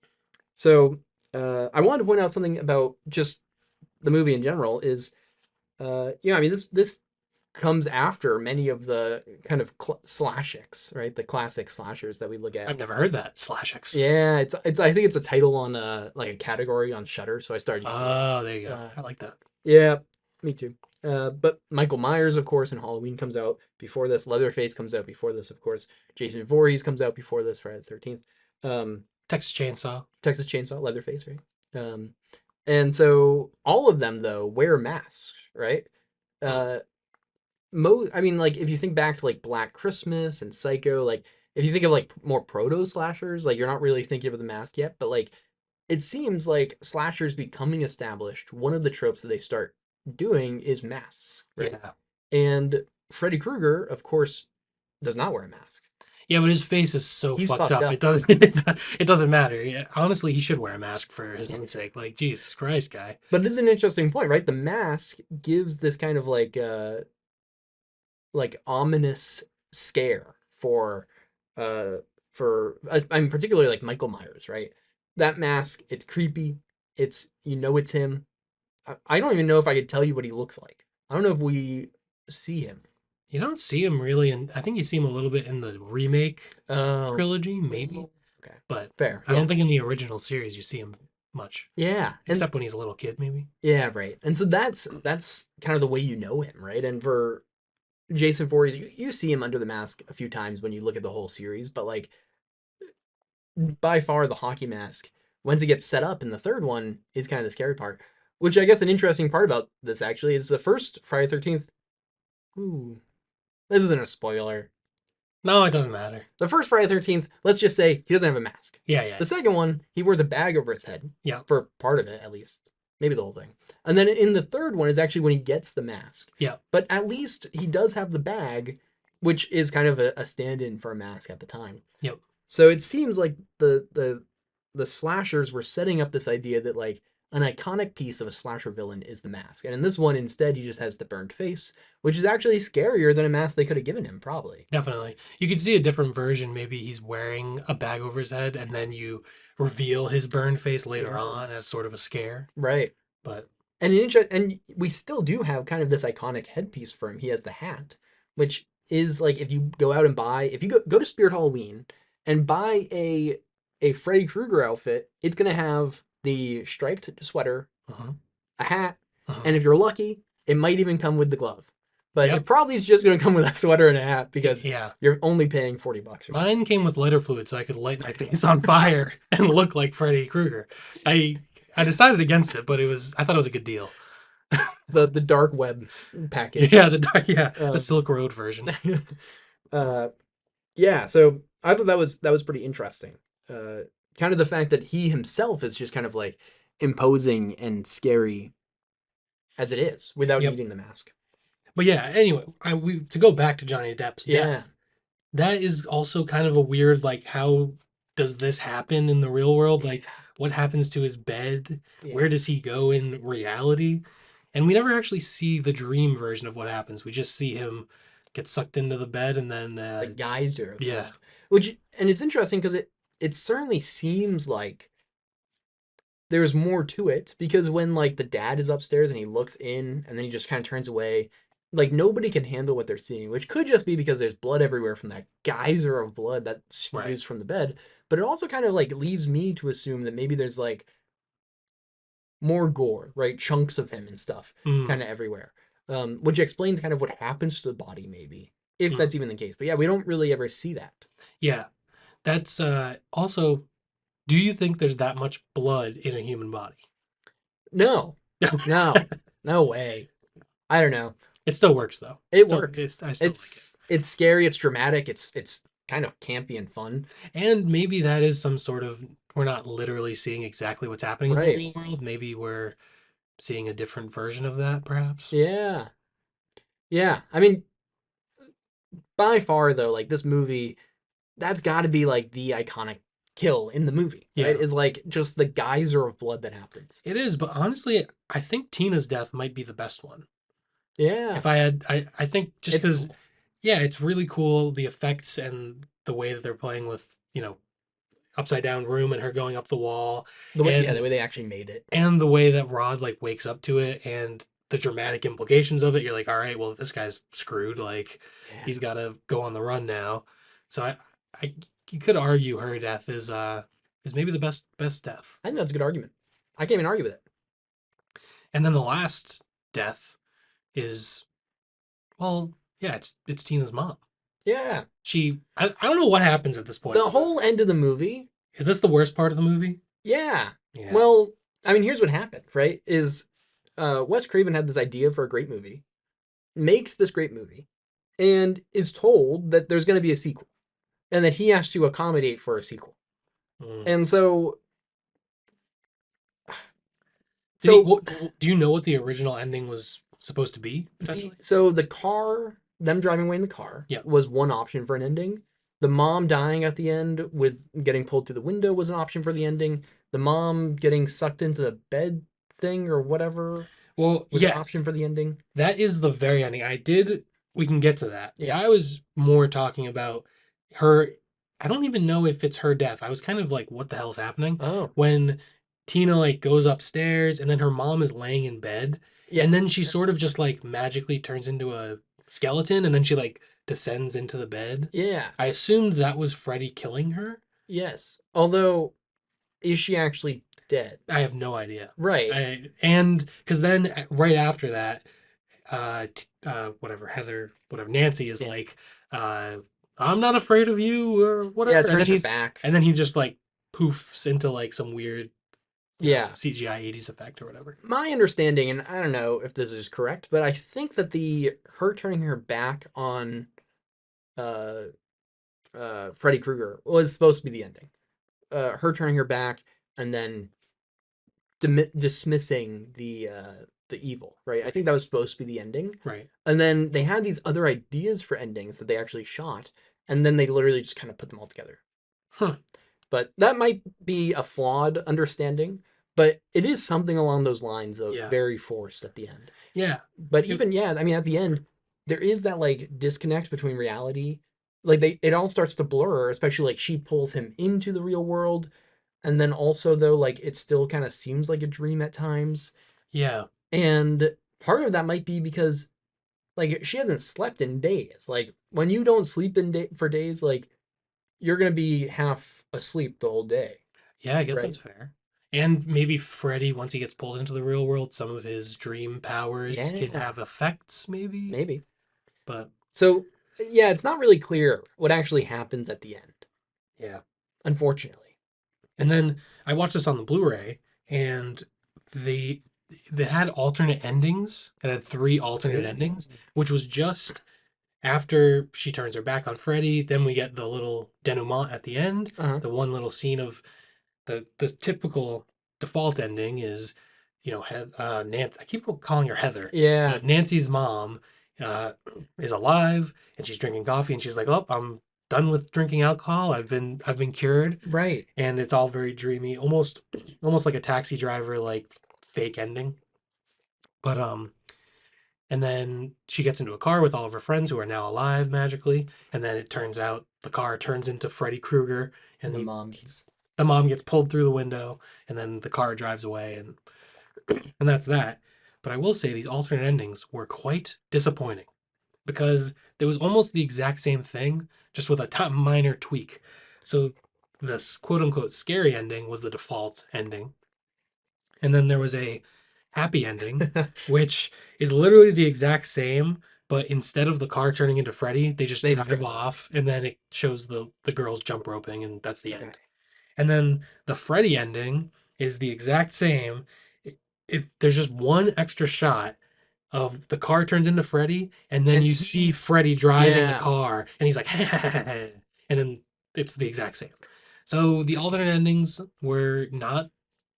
so I wanted to point out something about just the movie in general is, I mean, this comes after many of the kind of slashics, right? The classic slashers that we look at. I've never heard that. Slash X. Yeah, it's I think it's a title on like a category on Shutter, so I started using it. Oh, there you go. I like that. Yeah, me too. But Michael Myers, of course, and Halloween comes out before this. Leatherface comes out before this, of course. Jason Voorhees comes out before this. Friday the 13th. Um, Texas Chainsaw. Texas Chainsaw, Leatherface, right? And so all of them though wear masks, right? Uh, I mean, like if you think back to like Black Christmas and Psycho, like if you think of like more proto slashers, like you're not really thinking of the mask yet, but like it seems like slashers becoming established. One of the tropes that they start doing is masks, right? Yeah. And Freddy Krueger, of course, does not wear a mask. Yeah, but his face is so He's fucked fucked up. up. It doesn't matter. Yeah, honestly, he should wear a mask for his own sake. Like, Jesus Christ, guy. But it is an interesting point, right? The mask gives this kind of like ominous scare I mean particularly like Michael Myers, right? That mask, it's creepy. It's him. I don't even know if I could tell you what he looks like. I don't know if we see him. You don't see him really, and I think you see him a little bit in the remake Oh, trilogy, maybe. okay. But Fair. I Yeah. don't think in the original series you see him much, Yeah. And except when he's a little kid, maybe. yeah, right. And so that's kind of the way you know him, right? And for Jason Voorhees, you see him under the mask a few times when you look at the whole series, but like by far the hockey mask, once it gets set up in the third one, is kind of the scary part. Which I guess an interesting part about this actually is the first Friday 13th. Ooh, this isn't a spoiler. No, it doesn't matter. The first Friday 13th, let's just say he doesn't have a mask. Yeah, yeah. The second one, he wears a bag over his head. Yeah. For part of it, at least. Maybe the whole thing. And then in the third one is actually when he gets the mask. Yeah. But at least he does have the bag, which is kind of a stand-in for a mask at the time. Yep. So it seems like the slashers were setting up this idea that like an iconic piece of a slasher villain is the mask. And in this one, instead, he just has the burned face, which is actually scarier than a mask they could have given him, probably. Definitely. You could see a different version. Maybe he's wearing a bag over his head, and then you reveal his burned face later Yeah. on as sort of a scare. Right. But And we still do have kind of this iconic headpiece for him. He has the hat, which is like if you go out and if you go to Spirit Halloween and buy a Freddy Krueger outfit, it's gonna have the striped sweater, a hat, and if you're lucky, it might even come with the glove. But Yep. it probably is just gonna come with a sweater and a hat because yeah, you're only paying $40 or something. mine came with lighter fluid so I could light my face on fire and look like Freddy Krueger. I decided against it, but I thought it was a good deal. The dark web package. Yeah, the Um, Silk Road version. Yeah, so I thought that was pretty interesting. Kind of the fact that he himself is just kind of like imposing and scary as it is without Yep. needing the mask. But yeah, anyway, to go back to Johnny Depp's Yeah. death. that is also kind of a weird, like, how does this happen in the real world? Yeah, Like, what happens to his bed? yeah. Where does he go in reality? And we never actually see the dream version of what happens. We just see him get sucked into the bed and then, The geyser of yeah, blood, which and it's interesting because it certainly seems like there's more to it because when like the dad is upstairs and he looks in and then he just kind of turns away, like nobody can handle what they're seeing, which could just be because there's blood everywhere from that geyser of blood that right. spews from the bed. But it also kind of like leaves me to assume that maybe there's like more gore, right? Chunks of him and stuff Mm, kind of everywhere. Which explains kind of what happens to the body, maybe, if mm. that's even the case. But yeah, we don't really ever see that. Yeah. That's also, do you think there's that much blood in a human body? No, no, no way. I don't know. It still works though. It works. I still like it. It's scary. It's dramatic. It's kind of campy and fun. And maybe that is some sort of, we're not literally seeing exactly what's happening in the Right. real world. Maybe we're seeing a different version of that, perhaps. Yeah. Yeah. I mean, by far though, like this movie, that's got to be like the iconic kill in the movie, right? Yeah, Is like just the geyser of blood that happens. it is. But honestly, I think Tina's death might be the best one. Yeah. If I had, I think just It's because, cool. yeah, it's really cool. The effects and the way that they're playing with, upside down room and her going up the wall, The way, yeah, the and way they actually made it. and the way that Rod like wakes up to it and the dramatic implications of it. You're like, all right, well, this guy's screwed. Like, Yeah. he's got to go on the run now. So I, you could argue her death is maybe the best death. I think that's a good argument. I can't even argue with it. And then the last death is, well, yeah, it's Tina's mom. Yeah. I don't know what happens at this point in The the movie. whole end of the movie, Is this the worst part of the movie? yeah. Yeah. Well, I mean, here's what happened, right? Is Wes Craven had this idea for a great movie, makes this great movie, and is told that there's going to be a sequel and that he has to accommodate for a sequel. Mm. And so, Did he? so Do you know what the original ending was supposed to be potentially? the car, them driving away in the car, Yeah. was one option for an ending. The mom dying at the end with getting pulled through the window was an option for the ending. The mom getting sucked into the bed thing or whatever Well, was an yes. option for the ending. That is the very ending. We can get to that. But Yeah. I was more talking about her. I don't even know if it's her death. I was kind of like, what the hell's happening? Oh, When Tina like goes upstairs and then her mom is laying in bed and then yes. she sort of just like magically turns into a skeleton and then she like descends into the bed. Yeah. I assumed that was Freddy killing her. Yes. Although, is she actually dead? I have no idea. Right. And because then right after that, whatever Heather, whatever Nancy is Yeah. like, uh, I'm not afraid of you or Yeah, whatever, and then turns her back. he just like poofs into like some weird, Yeah. CGI '80s effect or whatever. My understanding, and I don't know if this is correct, but I think that the her turning her back on uh Freddy Krueger was supposed to be the ending. Her turning her back and then dismissing the evil, right? I think that was supposed to be the ending. Right. And then they had these other ideas for endings that they actually shot, and then they literally just kind of put them all together. Huh. But that might be a flawed understanding, but it is something along those lines of Yeah. very forced at the end. Yeah. But It- even yeah, I mean at the end there is that like disconnect between reality. Like it all starts to blur, especially like she pulls him into the real world and then also though like it still kind of seems like a dream at times. yeah. And part of that might be because like she hasn't slept in days. Like when you don't sleep for days, like you're going to be half asleep the whole day, Yeah. I guess right? that's fair. And maybe Freddy, once he gets pulled into the real world, some of his dream powers can Yeah, have effects, maybe. maybe. But So, yeah, it's not really clear what actually happens at the end, yeah. unfortunately. And then I watched this on the Blu-ray, and they they had alternate endings. It had three alternate Ooh. endings, which was just after she turns her back on Freddy. Then we get the little denouement at the end. Uh-huh. The one little scene of the typical default ending is, Nancy. I keep calling her Heather. Yeah. Nancy's mom uh, is alive, and she's drinking coffee, and she's like, "Oh, I'm done with drinking alcohol. I've been cured, Right. and it's all very dreamy, almost like a Taxi Driver like fake ending. But and then she gets into a car with all of her friends who are now alive magically, and then it turns out the car turns into Freddy Krueger, And and the mom gets the mom gets pulled through the window, and then the car drives away, and that's that. But I will say these alternate endings were quite disappointing because there was almost the exact same thing, just with a minor tweak. So this quote unquote scary ending was the default ending, and then there was a happy ending, which is literally the exact same, but instead of the car turning into Freddy, they just they just drive drive away. off, and then it shows the girls jump roping, and that's the Okay. end. And then the Freddy ending is the exact same. If there's just one extra shot of the car turns into Freddy, and then And you see Freddy driving the yeah. car, and he's like, and then it's the exact same. So the alternate endings were not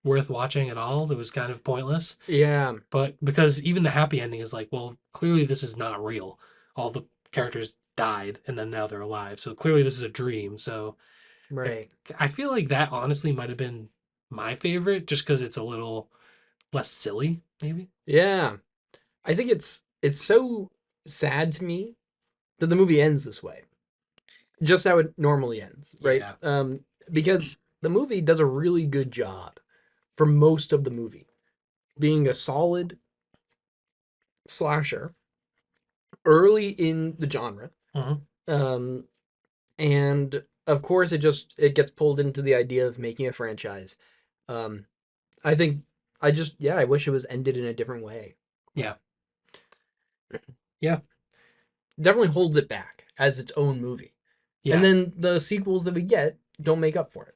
worth watching at all. It was kind of pointless. Yeah. But because even the happy ending is like, well, clearly this is not real. All the characters died, and then now they're alive. So clearly this is a dream. So it, Right. I feel like that honestly might have been my favorite, just because it's a little less silly, maybe. Yeah. I think it's so sad to me that the movie ends this way. Just how it normally ends, right? Yeah. Because the movie does a really good job for most of the movie being a solid slasher early in the genre. Mhm. Um, and of course it gets pulled into the idea of making a franchise. Um, I think I wish it was ended in a different way. Yeah. Yeah. Definitely holds it back as its own movie. And Yeah. then the sequels that we get don't make up for it.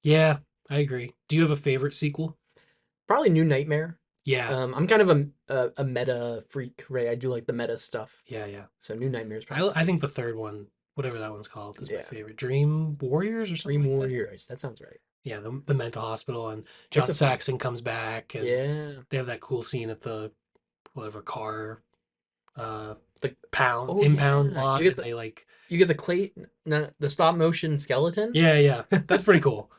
Yeah. I agree. Do you have a favorite sequel? Probably New Nightmare. Yeah. I'm kind of a meta freak, right? I do like the meta stuff. Yeah. Yeah. So New Nightmare is I, probably I think the third one, whatever that one's called, is my yeah. favorite. Dream Warriors or something Dream like that. Warriors. That sounds right. Yeah, the mental hospital, and It's John a fun one. Saxon comes back, and Yeah. they have that cool scene at the whatever car uh The pound oh impound yeah. lot, and they like You get the clay the stop motion skeleton. yeah, yeah. That's pretty cool.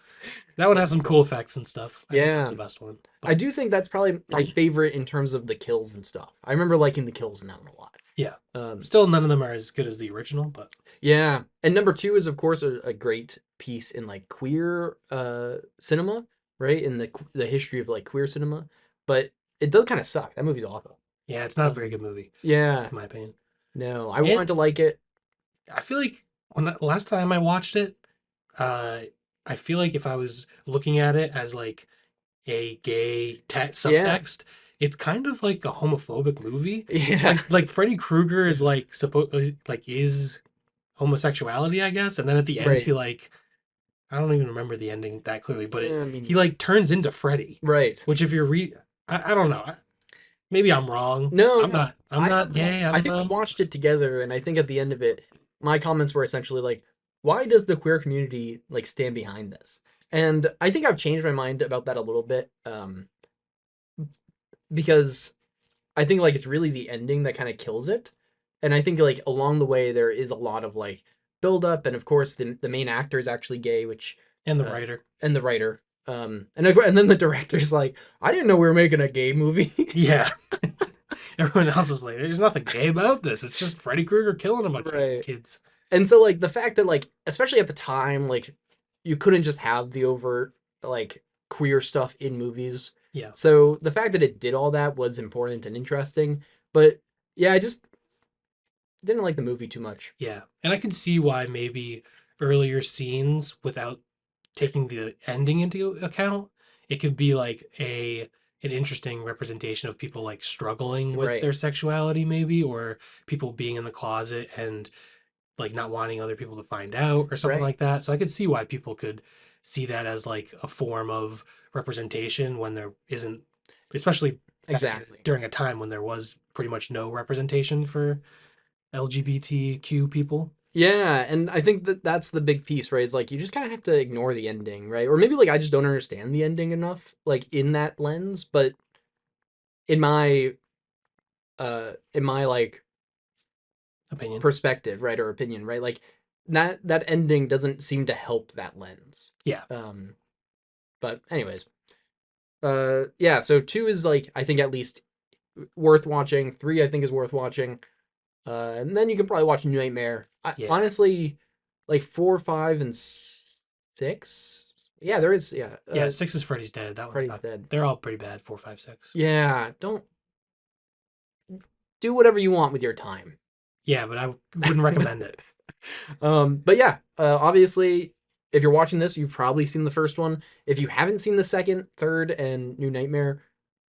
That one has some cool effects and stuff. I think that's Yeah. the best one. I But do think that's probably my favorite in terms of the kills and stuff. I remember liking the kills in that one a lot. yeah. Um, Still none of them are as good as the original, but yeah, and number two is of course a great piece in like queer cinema, right? In the history of like queer cinema, but it does kind of suck. That movie's awful. yeah, it's not a very Um, good movie, yeah, in my opinion. no, I wanted to And like it. I feel like last time I watched it, uh I feel like if I was looking at it as like a gay Yeah, subtext, it's kind of like a homophobic movie. yeah, Like Freddy Krueger is like supposed like is homosexuality, I guess, and then at the end he right. like I don't even remember the ending that clearly, but Yeah, I he mean, like turns into Freddy, right. which if you're I don't know. Maybe I'm wrong. No, I'm no. not. I'm not gay. I I don't think we know. watched it together, and I think at the end of it, my comments were essentially like, "Why does the queer community like stand behind this?" And I think I've changed my mind about that a little bit, because I think like it's really the ending that kind of kills it, and I think like along the way there is a lot of like build up, and of course the main actor is actually gay, which And the uh, writer. and the writer, and then the director's like, "I didn't know we were making a gay movie." Yeah. Everyone else is like, there's nothing gay about this. It's just Freddy Krueger killing a bunch of Right. kids. And so like the fact that like especially at the time like you couldn't just have the overt like queer stuff in movies. Yeah. So the fact that it did all that was important and interesting. But yeah, I just didn't like the movie too much. Yeah. And I can see why maybe earlier scenes without taking the ending into account, it could be like an interesting representation of people like struggling with Right. their sexuality maybe, or people being in the closet and like not wanting other people to find out or something Right. like that. So I could see why people could see that as like a form of representation when there isn't, especially back Exactly. during a time when there was pretty much no representation for LGBTQ people. Yeah, and I think that that's the big piece, right? Is like you just kind of have to ignore the ending, right? Or maybe like I just don't understand the ending enough, like in that lens. But in my like Opinion. perspective, right, or opinion, right? Like that ending doesn't seem to help that lens. Yeah. Um, but anyways, yeah. So 2 is like I think at least worth watching. 3 I think is worth watching. And then you can probably watch New Nightmare. Yeah. Honestly, like 4, 5, and 6. Yeah, there is. Yeah, Yeah. Six is Freddy's Dead. That one's Freddy's not. Dead. They're all pretty bad. Four, five, six. Yeah, don't do whatever you want with your time. Yeah, but I wouldn't recommend it. But yeah, obviously, if you're watching this, you've probably seen the first one. If you haven't seen the second, third, and New Nightmare,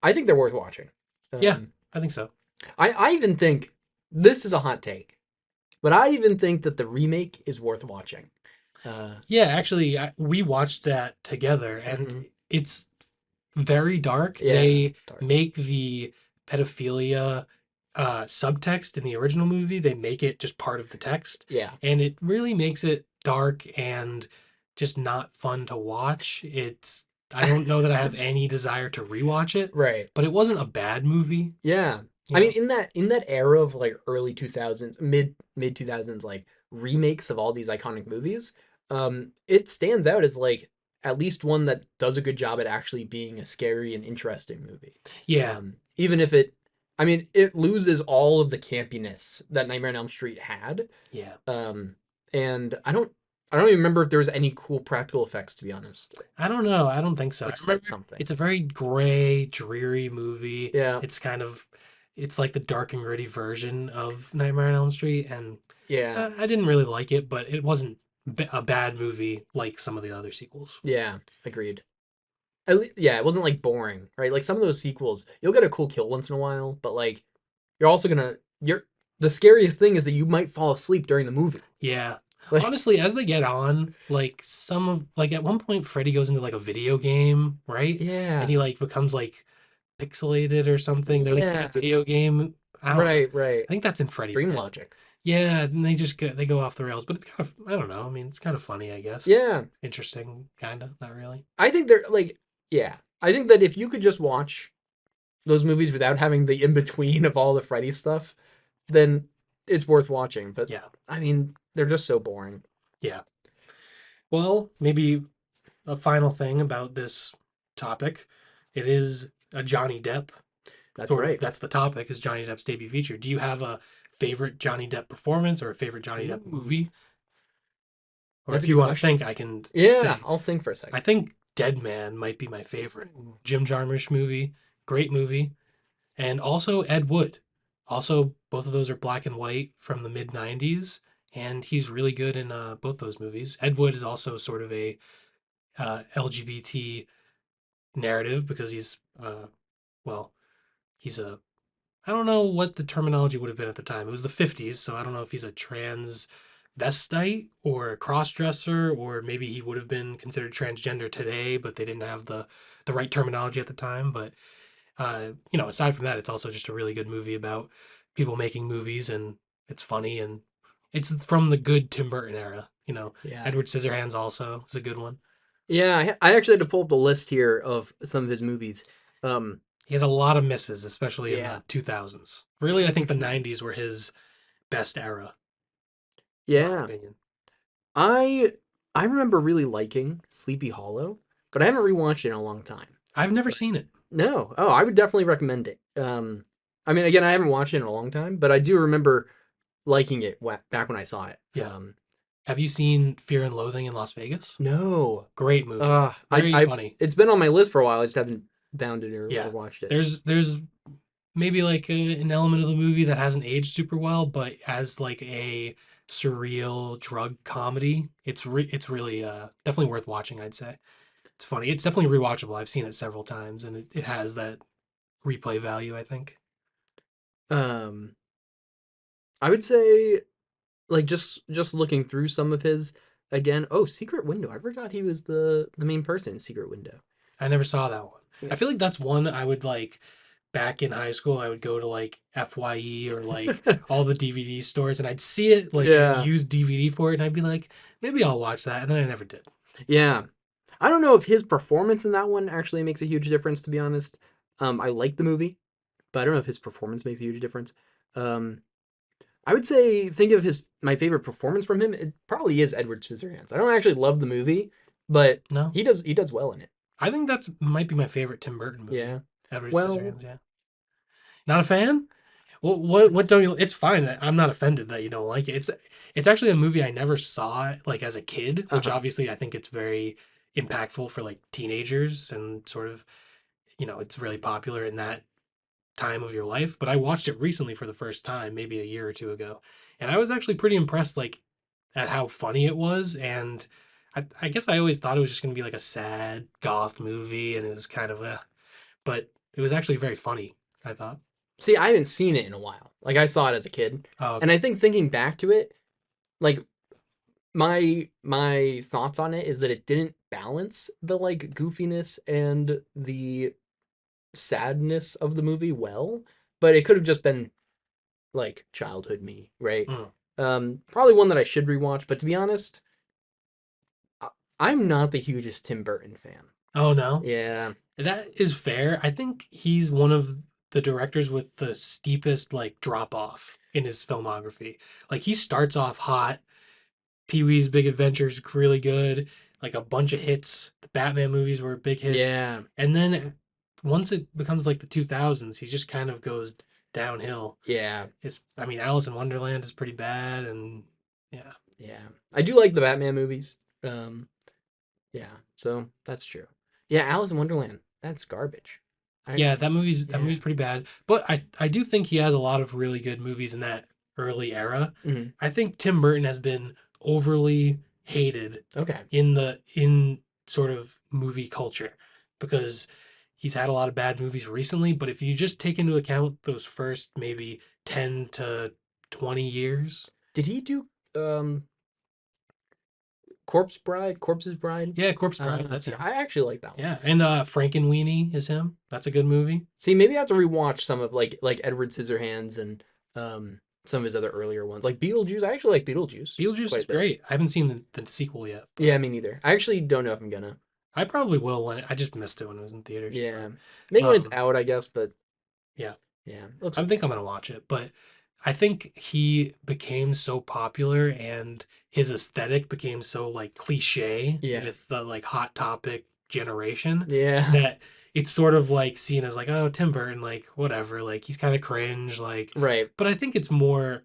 I think they're worth watching. Yeah, Um, I think so. I even think this is a hot take, but I even think that the remake is worth watching. Uh, Yeah, actually, we watched that together, and mhm. it's very dark. Yeah, They dark. make the pedophilia subtext in the original movie, they make it just part of the text, Yeah, and it really makes it dark and just not fun to watch. I don't know that I have any desire to rewatch it, right. but it wasn't a bad movie, Yeah. you I mean, know. in that era of like early 2000s, mid 2000s, like remakes of all these iconic movies, it stands out as like at least one that does a good job at actually being a scary and interesting movie. Yeah, Even if it, I mean, it loses all of the campiness that Nightmare on Elm Street had. yeah. Um, and I don't even remember if there was any cool practical effects, to be honest. I don't know. I don't think so. I That's remember something. it's a very gray, dreary movie. Yeah, It's kind of, it's like the dark and gritty version of Nightmare on Elm Street, and yeah, I didn't really like it, but it wasn't a bad movie like some of the other sequels. yeah. Agreed. Yeah, it wasn't like boring, right? Like some of those sequels, you'll get a cool kill once in a while, but like you're also gonna you're the scariest thing is that you might fall asleep during the movie. Yeah. Like Honestly, as they get on, like some of like at one point Freddy goes into like a video game, right? And yeah, he like becomes like pixelated or something. They're like in a yeah, video game. I don't know. right, right. I think that's in Freddy Dream Dead. logic. Yeah, and they go off the rails, but it's kind of I don't know. I mean, it's kind of funny, I guess. It's Yeah, interesting, kind of, not really. I think they're like yeah. I think that if you could just watch those movies without having the in between of all the Freddy stuff, then it's worth watching. But Yeah, I mean, they're just so boring. yeah. Well, maybe a final thing about this topic. It is a Johnny Depp That's sort of. right. That's the topic. Is Johnny Depp's debut feature? Do you have a favorite Johnny Depp performance or a favorite Johnny Depp Ooh, movie? Or that's a if you good want to question. think, I can Yeah, say. I'll think for a I second. think Dead Man might be my favorite. Ooh. Jim Jarmusch movie, great movie. And also Ed Wood. Also, both of those are black and white from the mid 90s, and he's really good in both those movies. Ed Wood is also sort of a LGBT narrative because well, he's a, I don't know what the terminology would have been at the time. It was the 50s, so I don't know if he's a transvestite or a crossdresser, or maybe he would have been considered transgender today, but they didn't have the right terminology at the time. But aside from that, it's also just a really good movie about people making movies, and it's funny, and it's from the good Tim Burton era. Yeah. Edward Scissorhands also is a good one. Yeah, I actually had to pull up a list here of some of his movies. Um, He has a lot of misses, especially in yeah, the 2000s. Really, I think the 90s were his best era, in my yeah. opinion. I I remember really liking Sleepy Hollow, but I haven't rewatched it in a long time. I've never But seen it. no, oh, I would definitely recommend it. I mean, again, I haven't watched it in a long time, but I do remember liking it back when I saw it. Yeah. Have you seen Fear and Loathing in Las Vegas? No, Great movie. Very I funny. it's been on my list for a while. I just haven't found it or Yeah. watched it. There's maybe like an element of the movie that hasn't aged super well, but as like a surreal drug comedy, it's really definitely worth watching, I'd say. It's funny. It's definitely rewatchable. I've seen it several times, and it has that replay value, I think. Um, I would say like just looking through some of his again. Oh, Secret Window. I forgot he was the main person in Secret Window. I never saw that one. I Yeah. feel like that's one I would like back in high school. I would go to like FYE or like all the DVD stores, and I'd see it like a Yeah. used DVD for it, and I'd be like, maybe I'll watch that, and then I never did. Yeah. I don't know if his performance in that one actually makes a huge difference, to be honest. I like the movie, but I don't know if his performance makes a huge difference. Um, I would say think of his my favorite performance from him. It probably is Edward Scissorhands. I don't actually love the movie, but No, he does well in it. I think that's might be my favorite Tim Burton movie. Yeah. Edward Well, Scissorhands. Yeah, not a fan. Well, what don't you? It's fine. I'm not offended that you don't like it. It's actually a movie I never saw like as a kid, which uh-huh. obviously I think it's very impactful for like teenagers and sort of it's really popular in that time of your life. But I watched it recently for the first time, maybe a year or two ago, and I was actually pretty impressed like at how funny it was. And I guess I always thought it was just going to be like a sad goth movie, and it was kind of but it was actually very funny. I thought. See, I haven't seen it in a while. Like I saw it as a kid, Oh, and okay. I think thinking back to it, like my thoughts on it is that it didn't balance the like goofiness and the sadness of the movie well, but it could have just been like childhood me, right? Mm. Probably one that I should rewatch, but to be honest, I'm not the hugest Tim Burton fan. Oh no. Yeah. That is fair. I think he's one of the directors with the steepest like drop off in his filmography. Like he starts off hot. Pee-wee's Big Adventure's really good. Like a bunch of hits. The Batman movies were big hits. Yeah. And then once it becomes like the 2000s, he just kind of goes downhill. Yeah. I mean, Alice in Wonderland is pretty bad, and yeah, Yeah. I do like the Batman movies. Um, yeah, so that's true. Yeah, Alice in Wonderland. That's garbage. I yeah, that movie's yeah. pretty bad. But I do think he has a lot of really good movies in that early era. Mhm. I think Tim Burton has been overly hated Okay. in sort of movie culture because he's had a lot of bad movies recently. But if you just take into account those first maybe 10 to 20 years, Did he do um Corpse Bride? Corpse's Bride? yeah, Corpse Bride, that's See, him. I actually like that one. Yeah, and Frankenweenie is him. That's a good movie. See, maybe I have to rewatch some of like Edward Scissorhands and some of his other earlier ones. Like Beetlejuice. I actually like Beetlejuice Beetlejuice quite is a bit. great. I haven't seen the sequel yet, but Yeah, me neither. I actually don't know if I'm gonna. I probably will when I just missed it when it was in theaters. Yeah. But Maybe when it's um, out, I guess, but yeah, yeah, looks I think okay. I'm gonna watch it. But I think he became so popular and his aesthetic became so like cliche Yeah. with the like hot topic generation Yeah. that it's sort of like seen as like, oh, Tim Burton, like whatever, like he's kind of cringe, like. Right. But I think it's more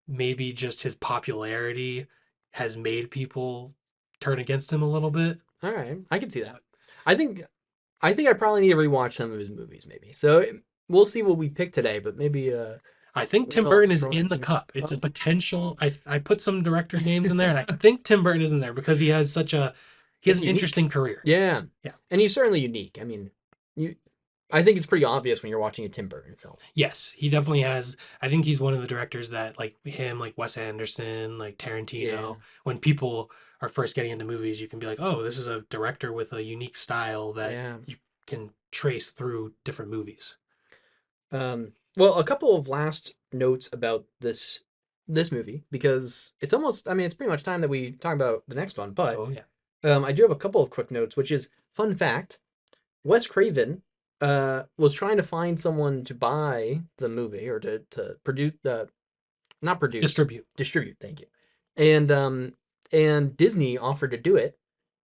maybe just his popularity has made people turn against him a little bit. All right. I can see that. I think I think I probably need to rewatch some of his movies, maybe. So we'll see what we pick today, but maybe I think maybe Tim I'll Burton is throw in in the some. cup. It's a Oh. potential. I put some director names in there, and I think Tim Burton is in there because he has It's an unique. interesting career. Yeah. Yeah. And he's certainly unique. I mean, you I think it's pretty obvious when you're watching a Tim Burton film. Yes, he definitely has. I think he's one of the directors that like him, like Wes Anderson, like Yeah. Tarantino. When people are first getting into movies, you can be like, oh, this is a director with a unique style that Yeah. you can trace through different movies. Well, a couple of last notes about this movie because it's almost I mean, it's pretty much time that we talk about the next one, but Oh yeah. I do have a couple of quick notes, which is fun fact, Wes Craven was trying to find someone to buy the movie or to produce not produce, Distribute. distribute, thank you. And Disney offered to do it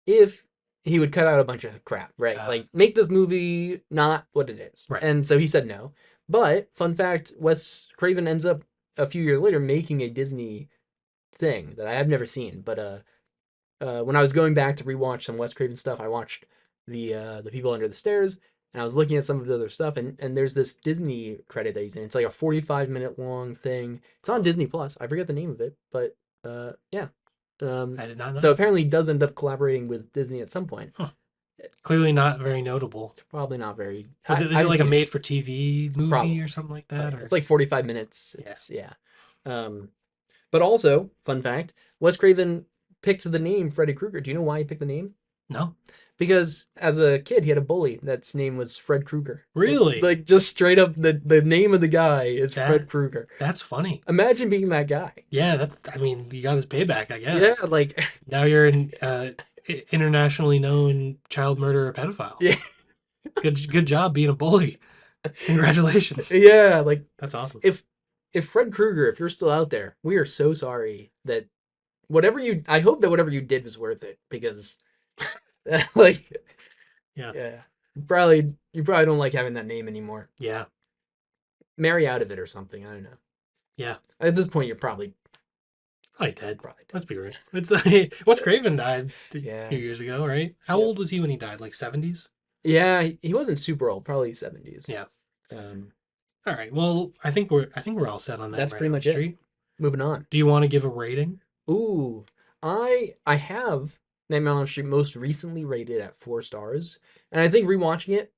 if he would cut out a bunch of crap, right? Uh, Like make this movie not what it is. right. And so he said no. But fun fact, Wes Craven ends up a few years later making a Disney thing that I have never seen. But when I was going back to rewatch some Wes Craven stuff, I watched the People Under the Stairs, and I was looking at some of the other stuff, and there's this Disney credit that he's in. It's like a 45-minute long thing. It's on Disney Plus. I forget the name of it, but yeah. I did not know. So apparently he does end up collaborating with Disney at some point. Huh. Clearly not very notable. It's probably not very. Is I it haven't like a seen it. made for TV movie or Probably. something like Oh that? yeah, Or it's like 45 minutes. yeah. It's yeah. Um, but also, fun fact: Wes Craven picked the name Freddy Krueger. Do you know why he picked the name? No? Because as a kid, he had a bully that's name was Fred Krueger. It's Really? like just straight up the name of the guy is That Fred Krueger. that's funny. Imagine being that guy. Yeah, that's I mean, he got his payback, I Yeah, guess. like Now you're an internationally known child murderer pedophile. yeah, Good job being a bully. Congratulations. yeah, like That's awesome. if if Fred Krueger, if you're still out there, we are so sorry that whatever you. I hope that whatever you did was worth it because, like, Yeah. yeah, you probably don't like having that name anymore. Yeah. Marry out of it or something. I don't know. Yeah. At this point, you're Probably dead. probably dead. Let's be real. It's like Wes Craven died a few Yeah. years ago, right? How Yep. old was he when he died? Like 70s? Yeah, he wasn't super old, probably 70s. Yeah. Um, All right. Well, I think we're all set on that's Nightmare on pretty Elm much it. Street. Moving on. Do you want to give a rating? Ooh, I have Nightmare on Elm Street most recently rated at 4 stars, and I think rewatching it,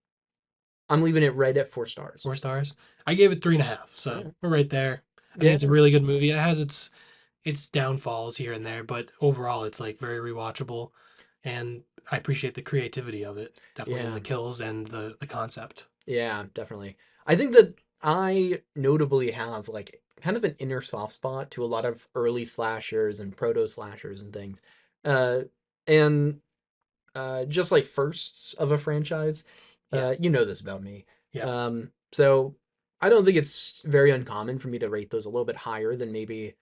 I'm leaving it right at 4 stars. 4 stars? I gave it 3.5, so Yeah, we're right there. I think yeah, it's a really good movie. It has its downfalls here and there, but overall it's like very rewatchable, and I appreciate the creativity of it, definitely in yeah, the kills and the concept. yeah, definitely. I think that I notably have like kind of an inner soft spot to a lot of early slashers and proto slashers and things, uh, and just like firsts of a franchise. Yeah. You know this about me. Yeah. So I don't think it's very uncommon for me to rate those a little bit higher than maybe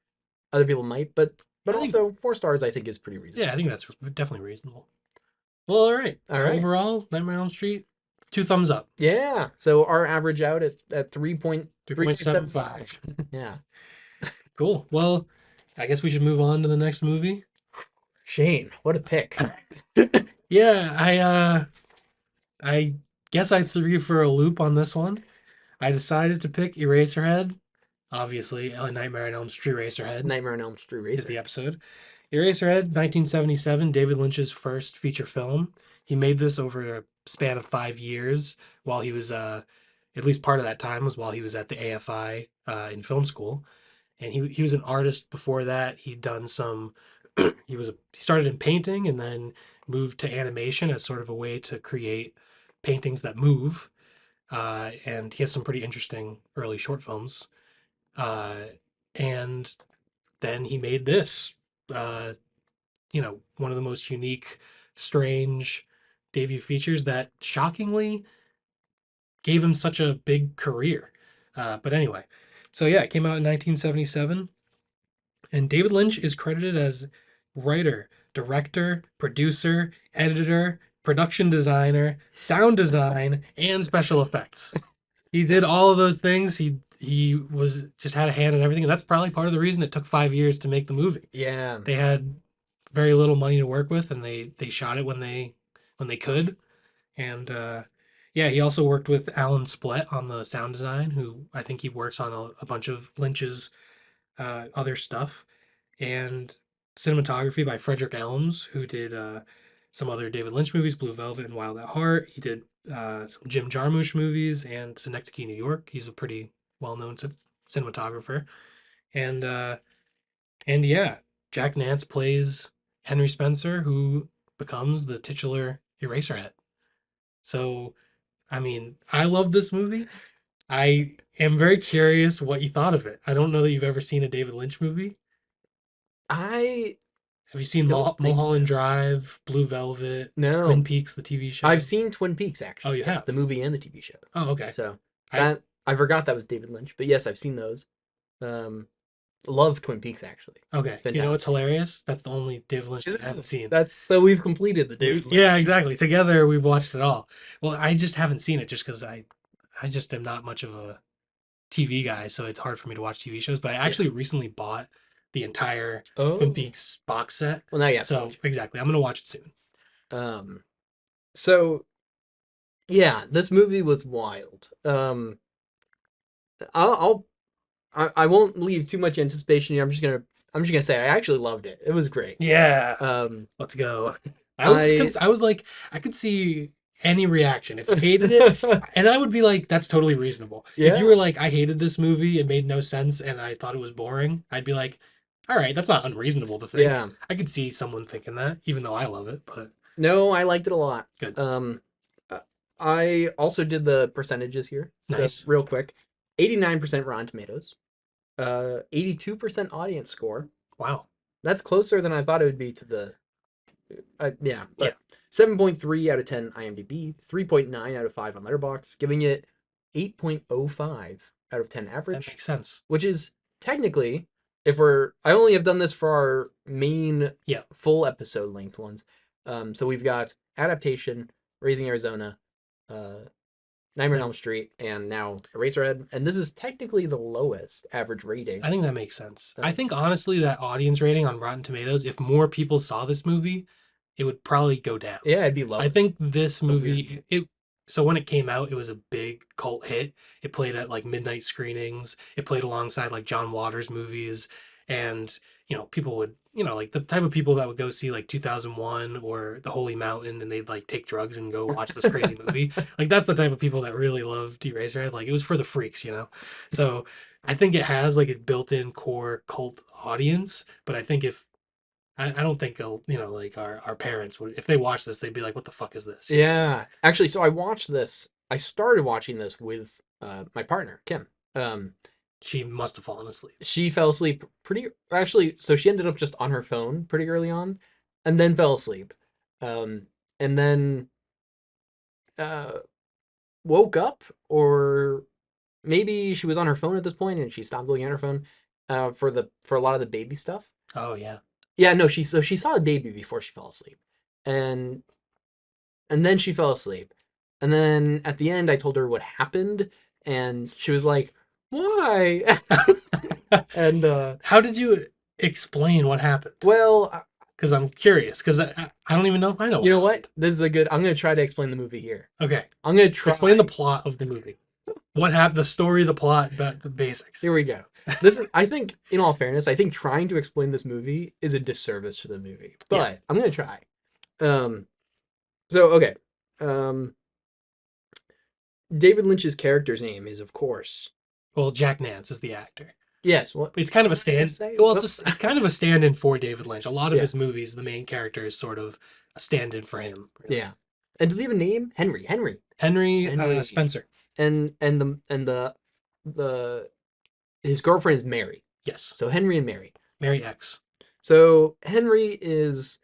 other people might, but I think also 4 stars I think is pretty reasonable. yeah, I think that's definitely reasonable. Well, all right. All right. Overall, Nightmare on Elm Street, 2 thumbs up. Yeah. So our average out at 3.375. 3.75. Yeah. Cool. Well, I guess we should move on to the next movie. Shane, what a pick. Yeah, I guess I threw you for a loop on this one. I decided to pick Eraserhead. Obviously, A Nightmare on Elm Street Eraserhead Nightmare on Elm Street is Racer. the episode. Eraserhead, 1977, David Lynch's first feature film. He made this over a span of 5 years while he was, at least part of that time was while he was at the AFI in film school. And he was an artist before that. He'd done some, he started in painting and then moved to animation as sort of a way to create paintings that move. And he has some pretty interesting early short films. Uh, and then he made this. Uh, one of the most unique, strange debut features that shockingly gave him such a big career. But anyway, so yeah, it came out in 1977, and David Lynch is credited as writer, director, producer, editor, production designer, sound design, and special effects. He did all of those things. He was just had a hand in everything, and that's probably part of the reason it took 5 years to make the movie. Yeah. They had very little money to work with, and they shot it when they could. And yeah, he also worked with Alan Splett on the sound design, who I think he works on a bunch of Lynch's other stuff, and cinematography by Frederick Elms, who did some other David Lynch movies, Blue Velvet and Wild at Heart. He did some Jim Jarmusch movies and Synecdoche, New York. He's a pretty well-known cinematographer, and yeah, Jack Nance plays Henry Spencer, who becomes the titular Eraserhead. So, I mean, I love this movie. I am very curious what you thought of it. I don't know that you've ever seen a David Lynch movie. I Have you seen don't think Mulholland so. Drive, Blue Velvet, Twin No. Peaks, the TV I've show? seen Twin Peaks Oh, actually. you Yes, have? the movie and the TV show. Oh, okay. So I that I forgot that was David Lynch, but yes, I've seen those. Um, love Twin Peaks actually. okay. You know what's Fantastic. hilarious? That's the only David Lynch that I haven't seen. That's so we've completed the David Yeah, Lynch. exactly. Together we've watched it all. Well, I just haven't seen it just because I just am not much of a TV guy, so it's hard for me to watch TV shows. But I Yeah. actually recently bought the entire Twin Oh. Peaks box set. Well, now you have to So watch exactly, I'm gonna watch it soon. it. So yeah, this movie was wild. I'll I won't leave too much anticipation here. I'm just gonna say I actually loved it. It was great. Yeah, Um, let's go. I I was like, I could see any reaction if you hated it, and I would be like, that's totally reasonable. If you yeah, were like, I hated this movie, it made no sense, and I thought it was boring, I'd be like, all right, that's not unreasonable to think. yeah. I could see someone thinking that, even though I love it, but No, I liked it a lot. good. Uh, I also did the percentages here, just Nice. real quick. 89% Rotten Tomatoes, 82% audience score. Wow. That's closer than I thought it would be to the yeah, Yeah. but 7.3 out of 10 IMDb, 3.9 out of 5 on Letterboxd, giving it 8.05 out of 10 That average, makes sense. which is technically, if we're, I only have done this for our main Yeah. full episode length ones. So we've got Adaptation, Raising Arizona, Nightmare on That, Elm Street, and now Eraserhead. And this is technically the lowest average rating. I think that makes sense. I Uh, think honestly that audience rating on Rotten Tomatoes, if more people saw this movie, it would probably go down. yeah, it'd be I lower. think this So weird. movie it so when it came out, it was a big cult hit. It played at like midnight screenings. It played alongside like John Waters movies and people would, like the type of people that would go see like 2001 or The Holy Mountain and they'd like take drugs and go watch this crazy movie. Like that's the type of people that really loved Eraserhead. Like it was for the freaks. So I think it has like a built-in core cult audience, but I think if I don't think like our parents would if they watch this they'd be like, what the fuck is this? Yeah. Actually, so I watched this. I started watching this with my partner, Kim. Um, She must have fallen asleep. she fell asleep pretty actually, so she ended up just on her phone pretty early on and then fell asleep. Um, and then uh woke up, or maybe she was on her phone at this point and she stopped looking at her phone for a lot of the baby stuff. Oh yeah. Yeah, no, she saw a baby before she fell asleep. And then she fell asleep. And then at the end I told her what happened and she was like, "Why?" And How did you explain what happened? well, Because I'm curious. Because I don't even know if I know you what know what? happened. This is a good, I'm going to try to explain the movie here. Okay, I'm going to try. explain the plot of the movie. What happened? The story, the plot, the basics. Here we go. This is, I think, in all fairness, I think trying to explain this movie is a disservice to the movie. Yeah. But I'm going to try. Um so okay. Um David Lynch's character's name is, of course, Well, Jack Nance is the actor. yes, what It's kind of a what did I stand. just say? Well, it's kind of a stand-in for David Lynch. A lot of Yeah. his movies, the main character is sort of a stand-in for him. Really. Yeah. And does he have a name? Henry. Henry Henry. Spencer. And the his girlfriend is Mary. Yes, So Henry and Mary. Mary X. So Henry is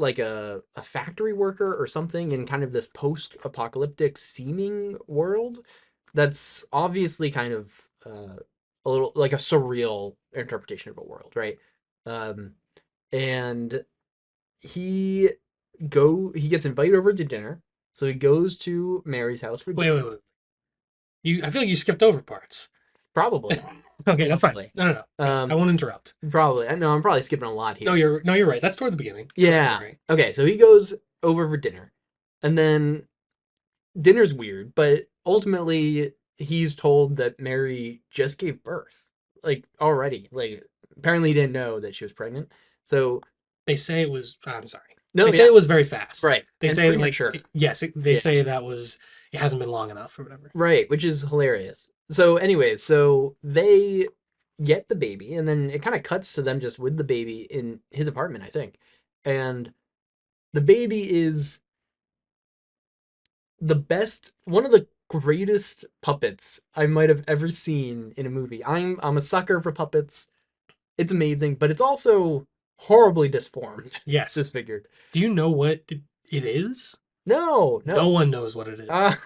like a factory worker or something in kind of this post-apocalyptic seeming world that's obviously kind of a little like a surreal interpretation of a world, right? Um, and he he gets invited over to dinner, so he goes to Mary's house for Wait, dinner. wait, wait. I feel like you skipped over parts. Probably, Okay, that's fine. probably, No. I um, won't interrupt. probably. I know I'm probably skipping a lot No, here. you're right. That's toward the beginning. Yeah. You're right. Okay, so he goes over for dinner, and then dinner's weird, but ultimately he's told that Mary just gave birth. Like already. Like apparently he didn't know that she was pregnant. So They say it was. I'm sorry. no, They say yeah, it was very fast. right. They And say like premature. yes. They Yeah. say that was it hasn't been long enough or whatever. Right, which is hilarious. So anyways, so they get the baby and then it kind of cuts to them just with the baby in his apartment, I think. And the baby is the best, one of the greatest puppets I might have ever seen in a movie. I'm a sucker for puppets. It's amazing, but it's also horribly disformed, Yes. disfigured. Do you know what it is? No, No no. one knows what it is. Ah,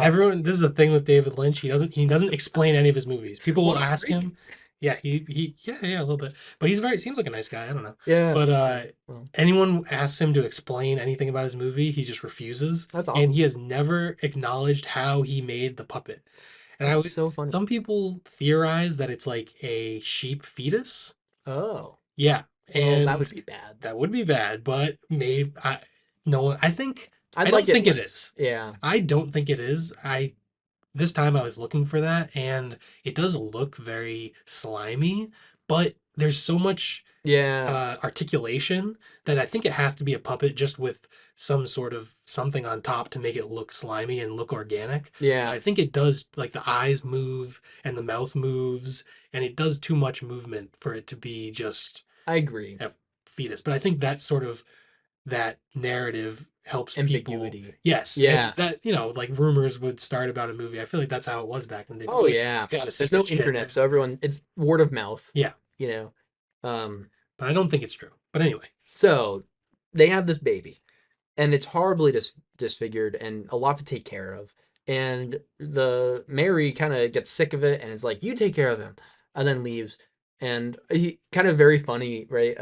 Everyone. This is the thing with David Lynch. He doesn't explain any of his movies. People will what a ask freak. him. Yeah, yeah, a little bit. But seems like a nice guy. I don't know. Yeah. But Well, anyone asks him to explain anything about his movie, he just refuses. that's And awesome. he has never acknowledged how he made the puppet. And That's so funny. some people theorize that it's like a sheep fetus. Oh, Yeah, well, that would and be bad. that would be bad. But maybe no one. I I'd don't like it think it less. is. Yeah. I don't think it is. This time I was looking for that, and it does look very slimy, but there's so much Yeah. articulation that I think it has to be a puppet just with some sort of something on top to make it look slimy and look organic. Yeah. I think it does, like the eyes move and the mouth moves, and it does too much movement for it to be just I agree. a fetus. But I think that narrative helps people. Ambiguity. Yes, and Yeah. that like rumors would start about a movie. I feel like that's how it was back in the day. Oh Like, yeah. got a There's no secret shit. internet, so everyone, it's word of mouth, Yeah, you know. Um but I don't think it's true. But anyway, so they have this baby and it's horribly disfigured and a lot to take care of. and the Mary kind of gets sick of it and is like, "You take care of him," and then leaves. And he kind of very funny, right?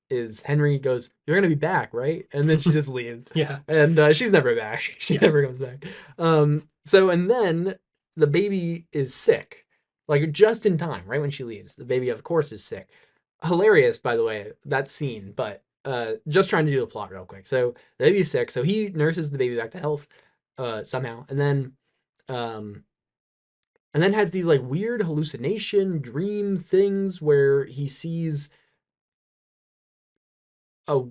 Is Henry goes, "You're gonna be back, right?" And then she just leaves, Yeah. and she's never back. She Yeah. never comes back. So and then the baby is sick, like just in time, right when she leaves. The baby, of course, is sick. Hilarious, by the way, that scene. But just trying to do the plot real quick. So the baby's sick, so he nurses the baby back to health, somehow, um, and then has these like weird hallucination dream things where he sees a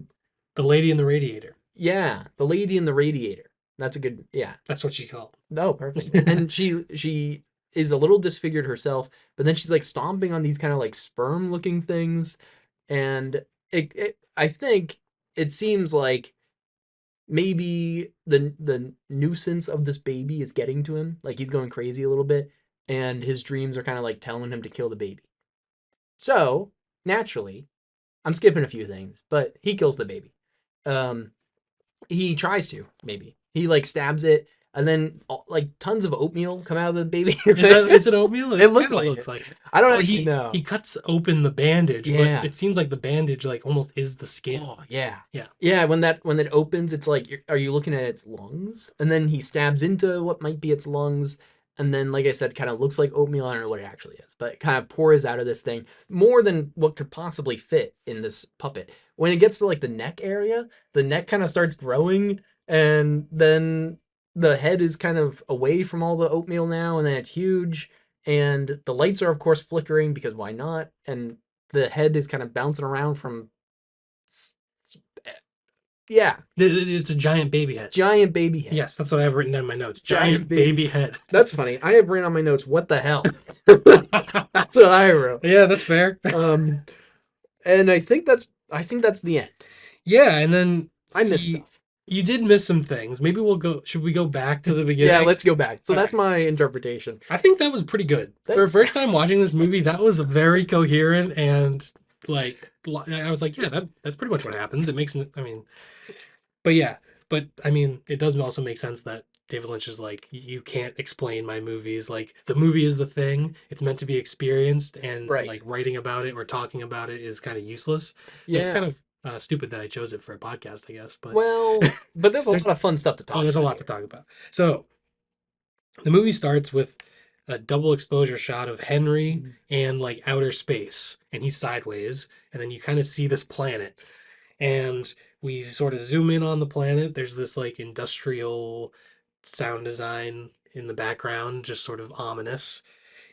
The lady in the radiator. yeah, the lady in the radiator. That's a good yeah. That's what she called. No, perfect. And she is a little disfigured herself, but then she's like stomping on these kind of like sperm looking things, and I think it seems like maybe the nuisance of this baby is getting to him, like he's going crazy a little bit, and his dreams are kind of like telling him to kill the baby. So naturally, I'm skipping a few things, but he kills the baby. Um, he tries to, maybe. He like stabs it, and then like tons of oatmeal come out of the baby. Is it oatmeal? It It looks kind of like looks it. like it. I don't Well, actually he know. cuts open the bandage, but Yeah. it seems like the bandage like almost is the skin. Oh yeah. Yeah. Yeah, when it opens, it's like, are you looking at its lungs? And then he stabs into what might be its lungs, and then, like I said, kind of looks like oatmeal. I don't know what it actually is, but it kind of pours out of this thing more than what could possibly fit in this puppet. When it gets to like the neck area, the neck kind of starts growing, and then the head is kind of away from all the oatmeal now, and then it's huge, and the lights are of course flickering because why not? And the head is kind of bouncing around from yeah, It's a giant baby head. giant baby head. Yes, that's what I have written down in my notes. Giant Giant baby head. That's funny. I have written on my notes, what the hell? That's what I wrote. Yeah, that's fair. Um, and I think that's the end. Yeah, and then I missed he, stuff. you did miss some things. Maybe we'll go. Should we go back to the Yeah, beginning? let's go back. So All that's right. my interpretation. I think that was pretty good for a Thanks. first time watching this movie. That was very coherent and like I was like, yeah, that's pretty much what happens. It makes. I mean, but yeah, but I mean, it does also make sense that David Lynch is like, you can't explain my movies. Like the movie is the thing. It's meant to be experienced, and Right. like writing about it or talking about it is kind of useless. So it's Yeah. kind of stupid that I chose it for a podcast, I guess. But Well, but there's a there's lot of fun stuff to talk there's a about lot to here. talk about. So the movie starts with a double exposure shot of Henry Mhm. and like outer space, and he's sideways, and then you kind of see this planet, and we sort of zoom in on the planet. There's this like industrial sound design in the background, just sort of ominous,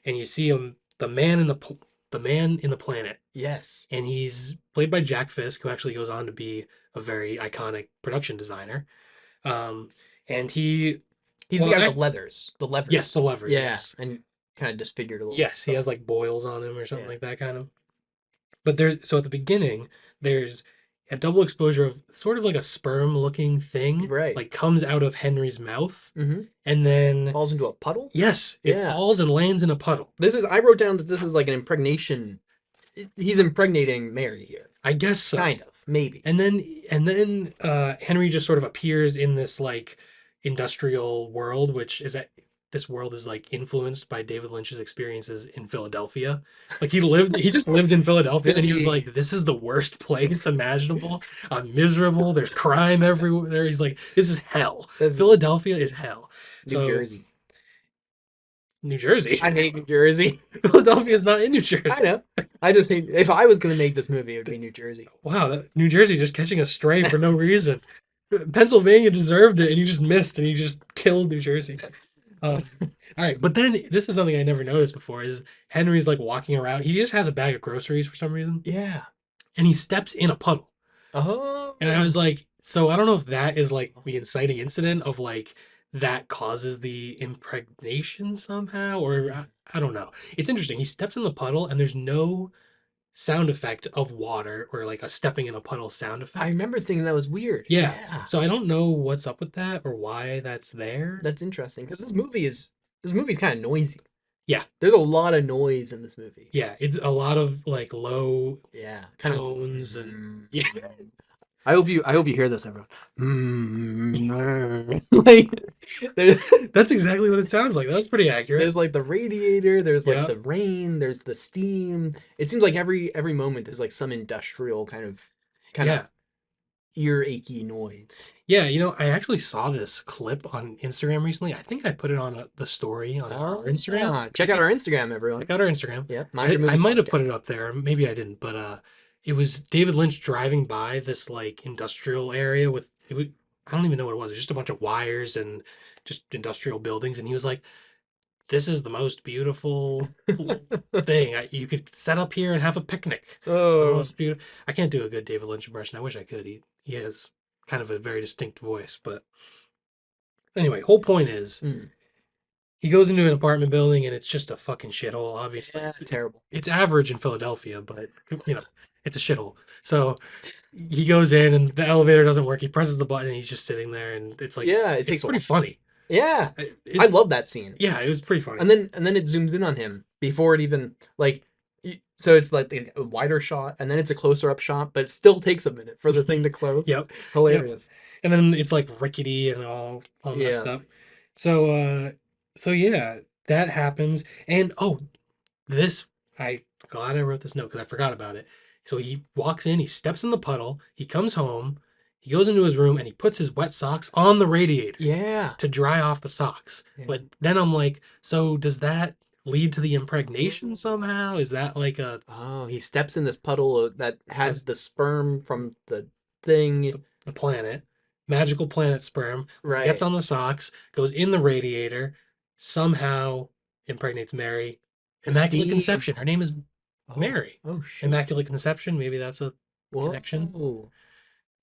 and you see him, the man in the planet, Yes. and he's played by Jack Fisk, who actually goes on to be a very iconic production designer. Um, and he, He's the well, guy with the leathers. The yes, levers. the levers, Yeah. yes. And kind of disfigured a little bit. Yes, he has like boils on him or something Yeah. like that kind of. But there's so at the beginning, there's a double exposure of sort of like a sperm looking thing, Right. like comes out of Henry's mouth, Mm-hmm. and then Falls into a puddle. yes, it Yeah. falls and lands in a puddle. I wrote down that this is like an impregnation. He's impregnating Mary here. I guess so. Kind of, maybe. And then Henry just sort of appears in this like industrial world, which is that this world is like influenced by David Lynch's experiences in Philadelphia. Like he just lived in Philadelphia, and he was Really? like, this is the worst place imaginable. I'm miserable. There's crime everywhere. He's like, this is hell. That's Philadelphia is hell. New So Jersey. New Jersey. I hate New Jersey. Philadelphia is not in New Jersey. I know. I just hate. If I was gonna make this movie, it would be New Jersey. Wow, New Jersey just catching a stray for no reason. Pennsylvania deserved it, and you just missed, and you just killed New Jersey. All right, but then this is something I never noticed before: is Henry's like walking around. He just has a bag of groceries for some reason, Yeah. and he steps in a puddle. Oh. And I was like, so I don't know if that is like the inciting incident of like that causes the impregnation somehow, or I don't know. It's interesting. He steps in the puddle, and there's no sound effect of water or like a stepping in a puddle sound I effect. remember thinking that was weird. Yeah. So I don't know what's up with that or why that's there. That's interesting because this movie's kind of noisy. Yeah. There's a lot of noise in this movie. Yeah, it's a lot of like low Yeah. Kind of. tones and yeah. I hope you hear this, everyone. Like there's That's exactly what it sounds like. That's pretty accurate. there's like the radiator, there's like Yeah. the rain, there's the steam. It seems like every moment there's like some industrial kind of Yeah. ear achy noise. Yeah, I actually saw this clip on Instagram recently. I think I put it on the story on our Instagram. Check out our Instagram, everyone. Check out our Instagram. Yep, Mind I, Your I Movies might have put podcast. it up there, maybe I didn't, but it was David Lynch driving by this like industrial area with I don't even know what it was. It was just a bunch of wires and just industrial buildings, and he was like, "This is the most beautiful thing. You could set up here and have a picnic. The Oh. most beautiful." I can't do a good David Lynch impression. I wish I could. He has kind of a very distinct voice, but anyway, whole point is Mm. he goes into an apartment building and it's just a fucking shithole. Obviously, Yeah, terrible. it's average in Philadelphia, but you know, it's a shithole. So he goes in and the elevator doesn't work. He presses the button and he's just sitting there, and it's like Yeah, it it's takes a pretty while. funny. Yeah, I It, love that scene. yeah, it was pretty funny. And then it zooms in on him before it even like so it's like a wider shot and then it's a closer up shot, but it still takes a minute for the thing to close. Yep, yep. Hilarious. And then it's like rickety and all messed Yeah. up. So so yeah, that happens. And oh, this I glad I wrote this note because I forgot about it. So he walks in, he steps in the puddle, he comes home, he goes into his room and he puts his wet socks on the radiator Yeah. to dry off the socks. Yeah. But then I'm like, so does that lead to the impregnation somehow? Is that like a Oh, he steps in this puddle that has had the sperm from the thing. the planet, magical planet sperm, gets Right. on the socks, goes in the radiator, somehow impregnates Mary. The Immaculate steam. Conception. Her name is Oh, Mary. oh shoot. Immaculate Conception. Maybe that's a connection Whoa.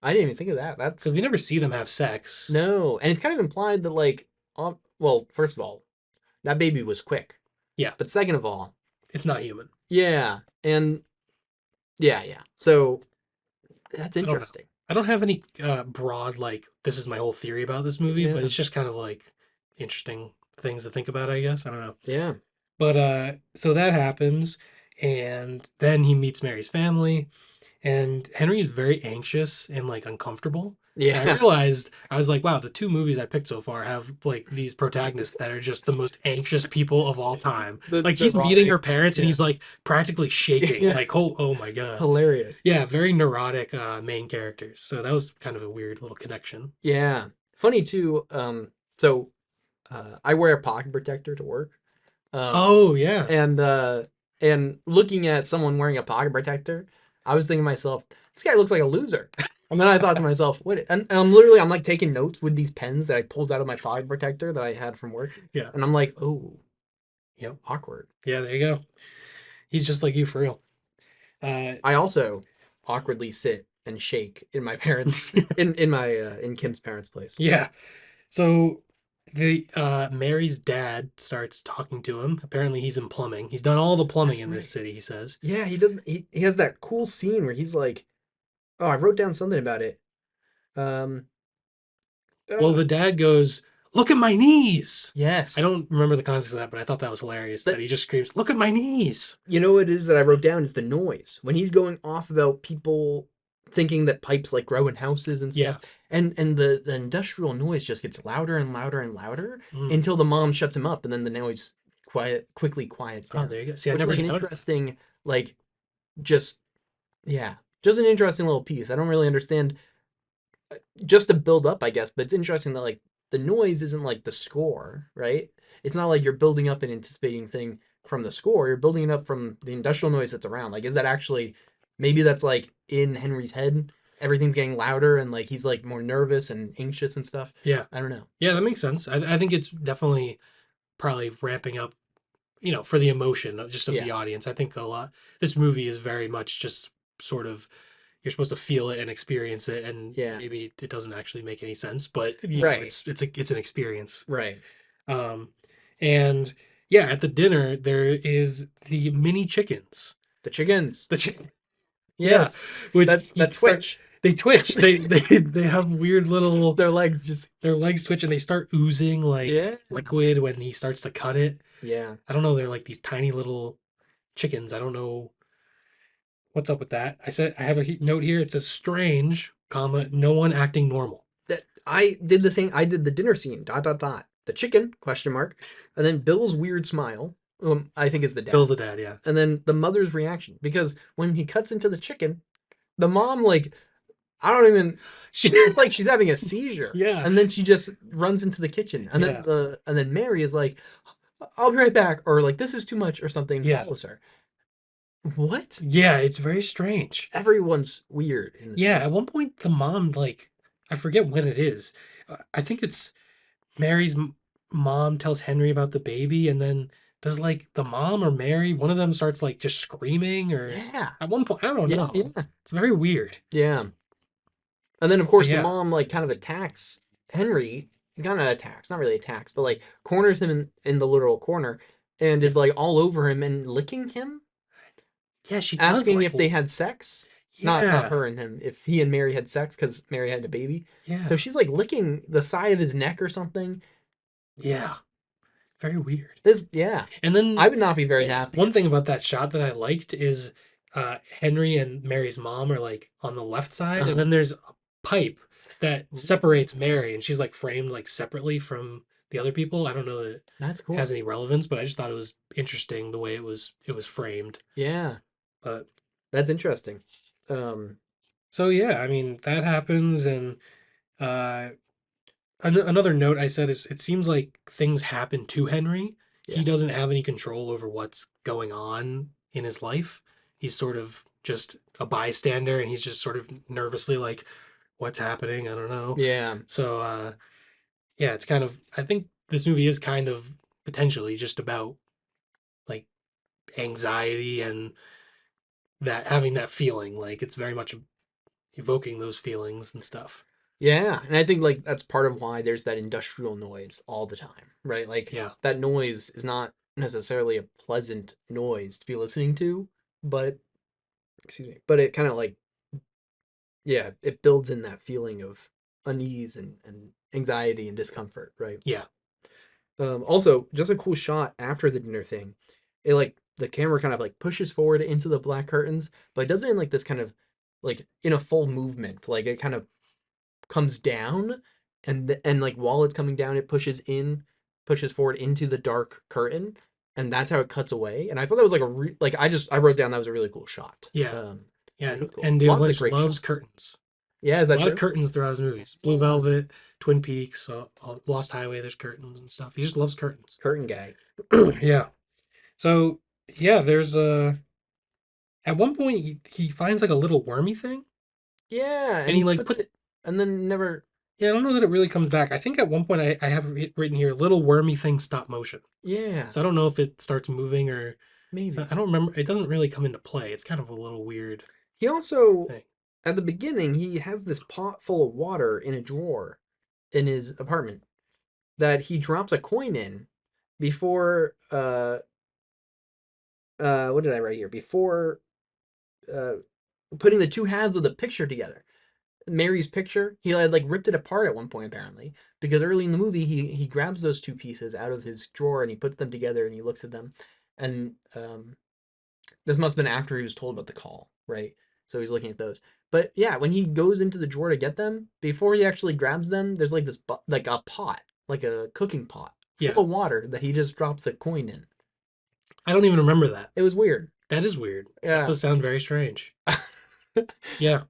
I didn't even think of that. because That's we never see them have sex. no. And it's kind of implied that like well, first of all, that baby was quick. Yeah, But second of all, it's not human. yeah. And yeah. So that's I don't know. interesting. I don't have any broad like this is my whole theory about this movie, but Yeah. it's just kind of like interesting things to think about. I guess I don't know. Yeah. But so that happens, and then he meets Mary's family, and Henry is very anxious and like uncomfortable. And I Yeah. realized I was like, wow, the two movies I picked so far have like these protagonists that are just the most anxious people of all time. The Like he's meeting her neurotic. parents and Yeah. he's like practically shaking. Yeah. Like, oh my God. Hilarious. Yeah, very neurotic main characters. So that was kind of a weird little connection. Yeah. Funny too. So I wear a pocket protector to work. Um, Oh yeah. and looking at someone wearing a pocket protector, I was thinking to myself, this guy looks like a loser. And then I thought to myself, what? And I'm like taking notes with these pens that I pulled out of my pocket protector that I had from work. Yeah. And I'm like, oh, Yep. awkward. Yeah, there you go. He's just like you for real. Uh, I also awkwardly sit and shake in my parents in my in Kim's parents' place. yeah. So the Mary's dad starts talking to him. Apparently he's in plumbing. He's done all the plumbing That's in this right. city, he says. Yeah, he doesn't. He has that cool scene where he's like, oh, I wrote down something about it. Um, Well, uh, the dad goes, "Look at my knees." I yes. don't remember the context of that, but I thought that was hilarious that That he just screams, "Look at my knees." you know what it is that I wrote down is the noise when he's going off about people thinking that pipes like grow in houses and Yeah. stuff, and the industrial noise just gets louder and louder and louder Mm. until the mom shuts him up, and then the noise quickly quiets Oh, down, there you go. See, I which is never like an even noticed that. interesting like just yeah just an interesting little piece. I don't really understand just to build up, I guess, but it's interesting that like the noise isn't like the score, right? It's not like you're building up an anticipating thing from the score. You're building it up from the industrial noise that's around. Like, is that actually maybe that's like in Henry's head? Everything's getting louder and like he's like more nervous and anxious and stuff. Yeah. I don't know. Yeah, that makes sense. I think it's definitely probably ramping up, for the emotion of just of Yeah. the audience. I think a lot this movie is very much just sort of you're supposed to feel it and experience it, and Yeah. maybe it doesn't actually make any sense, but Right. it's an experience. Right. Um, and yeah, at the dinner there is the mini chickens. The chickens. The chicken, yeah, Yes. which That he that start, twitch. they twitch. They have weird little Their legs just their legs twitch and they start oozing like yeah. liquid when he starts to cut it. Yeah. I don't know. They're like these tiny little chickens. I don't know what's up with that. I have a note here. It says strange, comma, no one acting normal. That I did the same. I did the dinner scene. Dot dot dot. The chicken question mark, and then Bill's weird smile. I think is the Bill's dad, the dad, yeah. and then the mother's reaction because when he cuts into the chicken, the mom like I don't even. She, It's like she's having a seizure, yeah, and then she just runs into the kitchen, and then yeah, Mary is like, "I'll be right back," or like, "This is too much," or something, and yeah, follows her. What? yeah. It's very strange. Everyone's weird in this Yeah, movie. at one point the mom like I forget when it is. I think it's Mary's mom tells Henry about the baby, and then does like the mom or Mary, one of them starts like just screaming, or Yeah, at one point I don't yeah, know. yeah, It's very weird. yeah. And then of But course the yeah, mom like kind of attacks Henry, kind of attacks, not really attacks, but like corners him in the literal corner, and yeah, is like all over him and licking him, yeah. She does asking like if they had sex. Not yeah, her and him, if he and Mary had sex because Mary had a baby. So yeah, she's like licking the side of his neck or something. yeah. Very weird. This, yeah, And then I would not be very happy one thing if. about that shot that I liked is Henry and Mary's mom are like on the left side, and Uh-huh. then there's a pipe that Ooh, separates Mary, and she's like framed like separately from the other people. I don't know that it that's has cool. any relevance, but I just thought it was interesting the way it was framed. Yeah, But that's interesting. Um, so yeah, I mean that happens, and uh, another note I said is it seems like things happen to Henry. He yeah, doesn't have any control over what's going on in his life. He's sort of just a bystander, and he's just sort of nervously like, what's happening? I don't know. yeah, So yeah, it's kind of I think this movie is kind of potentially just about like anxiety and that having that feeling. Like it's very much evoking those feelings and stuff. yeah. And I think like that's part of why there's that industrial noise all the time, right? Like Yeah. that noise is not necessarily a pleasant noise to be listening to, but excuse me, but it kind of like yeah, it builds in that feeling of unease and anxiety and discomfort, right? Yeah. Also, just a cool shot after the dinner thing. It like the camera kind of like pushes forward into the black curtains, but it does it in like this kind of like in a full movement. Like it kind of comes down and like while it's coming down, it pushes forward into the dark curtain, and that's how it cuts away. And I thought that was like like I wrote down that was a really cool shot. Yeah. Yeah. It was really cool. And David Lots of Lynch great loves shots. curtains. Yeah, is A that lot of true? curtains throughout his movies. Blue Yeah. Velvet, Twin Peaks, Lost Highway. There's curtains and stuff. He just loves curtains. Curtain guy. Yeah. So yeah, there's a at one point he finds like a little wormy thing, Yeah, and and he he like puts put it and then never. yeah. I don't know that it really comes back. I think at one point I have it written here little wormy thing stop motion. Yeah, So I don't know if it starts moving or so maybe. I don't remember. It doesn't really come into play. It's kind of a little weird He also, thing. at the beginning, he has this pot full of water in a drawer in his apartment that he drops a coin in before. What did I write here? Before uh, putting the two halves of the picture together. Mary's picture, he had like ripped it apart at one point apparently because early in the movie he grabs those two pieces out of his drawer and he puts them together and he looks at them, and this must have been after he was told about the call, right? So he's looking at those. But yeah, when he goes into the drawer to get them, before he actually grabs them, there's like this like a pot, like a cooking pot Yeah, full of water that he just drops a coin in. I don't even remember that. It was weird. That is weird. That Yeah. does sound very strange. Yeah.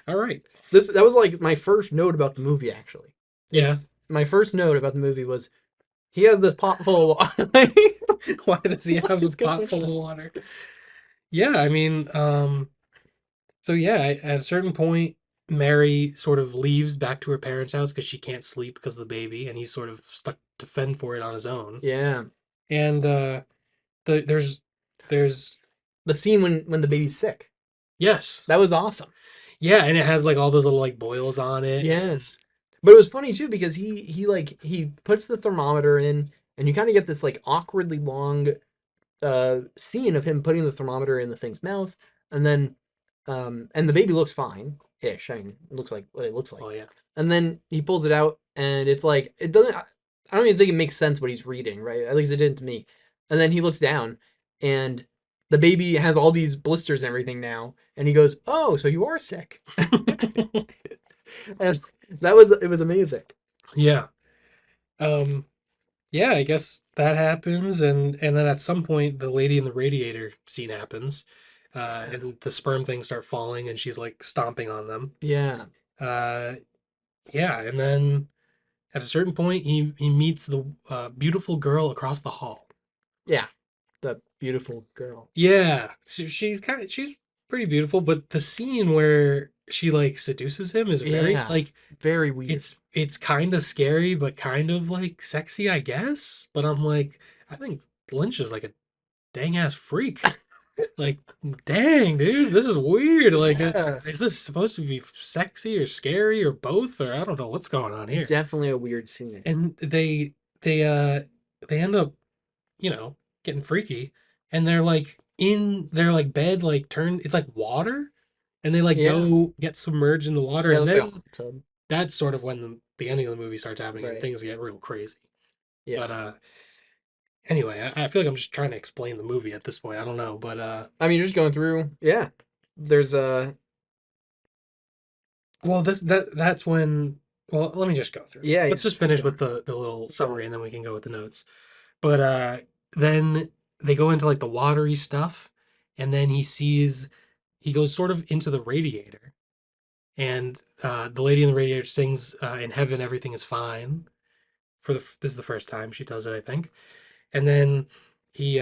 All right. That was like my first note about the movie actually. Yeah. It's my first note about the movie was he has this pot full of water. Why does he What have a is pot going full of on? water? Yeah, I mean, so yeah, at a certain point, Mary sort of leaves back to her parents' house because she can't sleep because of the baby, and he's sort of stuck to fend for it on his own. Yeah. And there's The scene when the baby's sick. yes, That was awesome. yeah, and it has like all those little like boils on it, and Yes. But it was funny too because he puts the thermometer in and you kind of get this like awkwardly long scene of him putting the thermometer in the thing's mouth, and then and the baby looks fine ish. I mean, it looks like what it looks oh like. yeah, And then he pulls it out and it's like it doesn't I don't even think it makes sense what he's reading, right? At least it didn't to me. And then he looks down and the baby has all these blisters and everything now and he goes, "Oh, so you are sick." And it was amazing. Yeah. Um, yeah, I guess that happens, and then at some point the lady in the radiator scene happens, and the sperm things start falling, and she's like stomping on them. Yeah. Uh, yeah, and then at a certain point he meets the beautiful girl across the hall. Yeah. The beautiful girl. Yeah, she's pretty beautiful, but the scene where she like seduces him is very Yeah. like Very weird. it's kind of scary, but kind of like sexy, I guess. But I'm like, I think Lynch is like a dang ass freak. Like, dang, dude, this is weird. Like, Yeah. is this supposed to be sexy or scary or both? Or I don't know what's going on here. Definitely a weird scene. And they they end up, you know, getting freaky, and they're like in their like bed, like turned. It's like water, and they like Yeah. go get submerged in the water, Yeah, it and looks like a then hot tub. that's sort of when the ending of the movie starts happening and Right. things get real crazy. Yeah. But anyway, I feel like I'm just trying to explain the movie at this point. I don't know, but I mean, you're just going through. Yeah. There's a. well, that's when. Well, let me just go through. Yeah. Let's Yeah. just Keep finish going. with the little Keep going. summary, and then we can go with the notes. But then they go into like the watery stuff, and then he goes sort of into the radiator, and the lady in the radiator sings, "In heaven, everything is fine." This is the first time she does it, I think. And then he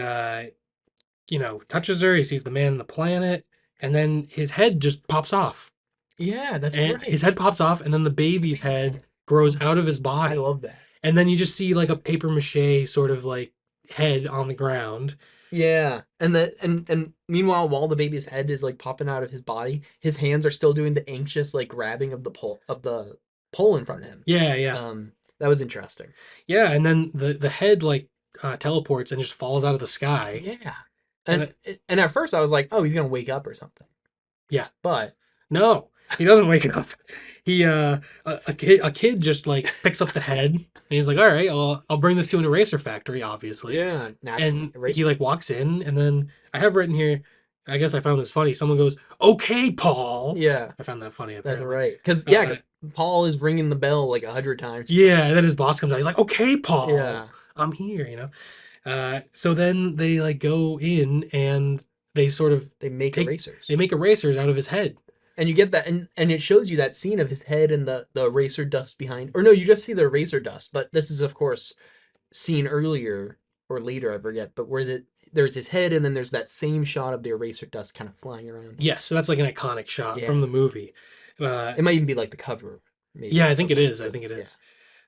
touches her. He sees the man on the planet, and then his head just pops off. Yeah, that's And his right. head pops off, and then the baby's head grows out of his I body, love that. and then you just see like a paper mache sort of like head on the ground. Yeah. And meanwhile, while the baby's head is like popping out of his body, his hands are still doing the anxious like grabbing of the pole in front of him. Yeah, yeah, That was interesting. yeah. And then the head like teleports and just falls out of the sky. Yeah. And And at first I was like, oh, he's gonna wake up or something. yeah, But no, he doesn't wake up. He a kid just like picks up the head and he's like, all right, I'll bring this to an eraser factory, obviously. yeah, naturally. And he Eraser. like walks in, and then I have written here, I guess I found this funny. Someone goes, "Okay, Paul." Yeah, I found that funny that's apparently. right. Uh, Because Paul is ringing the bell like 100 times or yeah, something. and then his boss comes out. He's like, "Okay, Paul, Yeah. I'm here." So then they like go in and they sort of They make take erasers. they make erasers out of his head. And you get that and it shows you that scene of his head and the eraser dust behind. Or no, you just see the eraser dust, but this is of course seen earlier or later, I forget, but where there's his head and then there's that same shot of the eraser dust kind of flying around. Yes, so that's like an iconic shot Yeah. from the movie. Uh, It might even be like the cover, yeah, maybe. I think Of it is. I the think it yeah. is.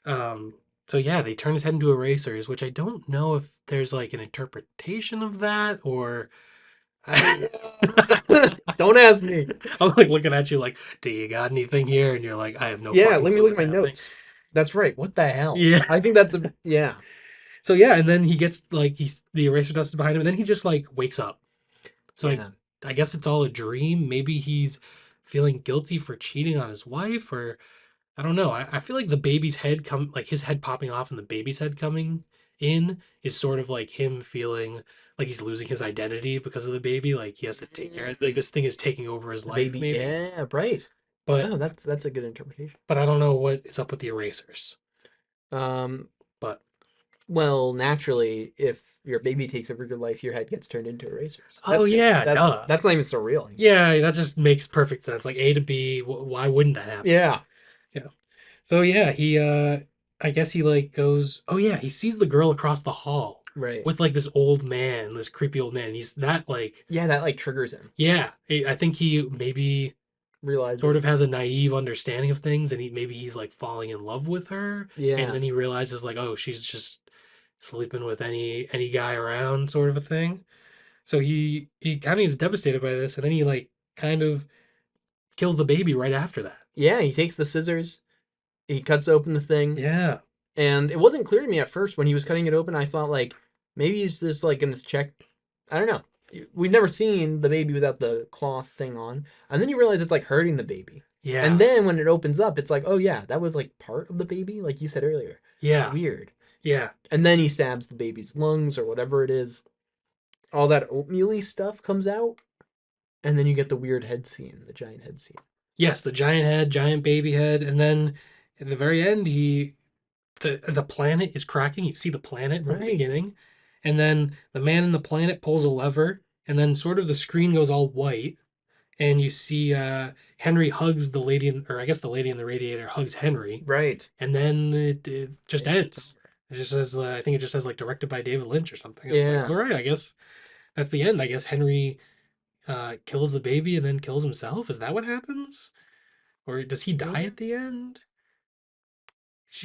Um, so yeah, they turn his head into erasers, which I don't know if there's like an interpretation of that or I'm Don't ask me. like looking at you like, do you got anything here? And you're like, I have no Yeah, fucking let me clue look at what's my happening. notes. That's right. What the hell? Yeah. I think that's a yeah. So yeah, and then he gets like he's the eraser dust is behind him, and then he just like wakes up. So like Yeah. I guess it's all a dream. Maybe he's feeling guilty for cheating on his wife, or I don't know. I feel like the baby's head like his head popping off and the baby's head coming in is sort of like him feeling like he's losing his identity because of the baby. Like he has to take care. Like this thing is taking over his The life, baby. maybe. Yeah, right. But No, that's a good interpretation. but I don't know what is up with the erasers. Um, But well, naturally, if your baby takes over your life, your head gets turned into erasers. oh yeah, duh. That's not even so real anymore. Yeah, that just makes perfect sense. Like A to B, why wouldn't that happen? Yeah. Yeah. So yeah, he I guess he like goes, oh yeah, he sees the girl across the hall Right. with like this old man, this creepy old man. He's that like Yeah, that like triggers him. yeah, I think he maybe sort of Realizes. has a naive understanding of things, and he's like falling in love with her, and Yeah. then he realizes like, oh, she's just sleeping with any guy around, sort of a thing. So he kind of is devastated by this, and then he like kind of kills the baby right after that. Yeah, he takes the scissors, he cuts open the thing, Yeah, and it wasn't clear to me at first when he was cutting it open. I thought like maybe he's just like gonna check. I don't know. We've never seen the baby without the cloth thing on, and then you realize it's like hurting the baby. And yeah, then when it opens up, it's like, oh yeah, that was like part of the baby, like you said earlier. yeah, Weird. yeah. And then he stabs the baby's lungs or whatever it is. All that oatmeal-y stuff comes out, and then you get the weird head scene, the giant head scene. Yes, the giant head, giant baby head, and then at the very end, the planet is cracking. You see the planet from the Right. beginning, and then the man in the planet pulls a lever, and then sort of the screen goes all white, and you see Henry hugs the lady, or I guess the lady in the radiator hugs Henry, Right. and then it just It's ends. over. It just says, I think it just says like directed by David Lynch or something. And it's like, Yeah. all right, I guess that's the end. I guess Henry kills the baby and then kills himself. Is that what happens? Or does he die Yeah. at the end?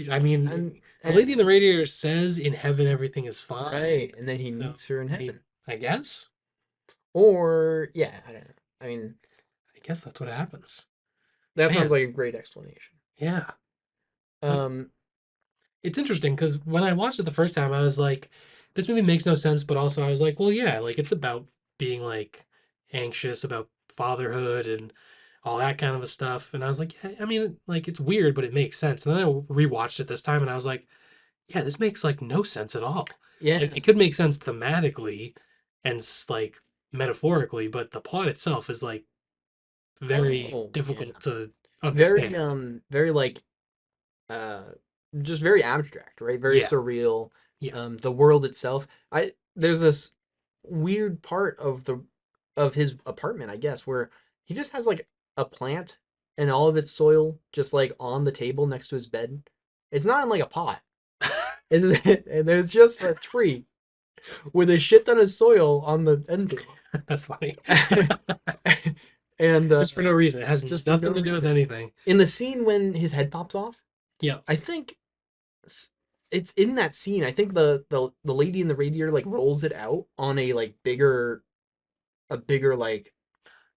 I mean, And, the lady in the and radiator says in heaven everything is fine. right. And then he So meets her in heaven. I guess. Or yeah, I don't know. I mean, I guess that's what happens. that sounds Man, like a great explanation. yeah. So Um, it's interesting because when I watched it the first time, I was like, this movie makes no sense, but also I was like, well, yeah, like it's about being like anxious about fatherhood and all that kind of a stuff. And I was like, yeah, I mean, like it's weird, but it makes sense. And then I rewatched it this time and I was like, yeah, this makes like no sense at all. Like yeah. it could make sense thematically and like metaphorically, but the plot itself is like very Oh, yeah. difficult to Very, understand. very like, uh, just very abstract, right? Very Yeah. surreal. Yeah. The world itself. There's this weird part of his apartment, I guess, where he just has like a plant and all of its soil just like on the table next to his bed. It's not in like a pot. And there's just a tree with a shit ton of soil on the end table. That's funny. And Just for no reason. It has just for no nothing to do with reason. anything. In the scene when his head pops off, Yeah. I think it's in that scene. I think the lady in the radiator like rolls it out on a bigger like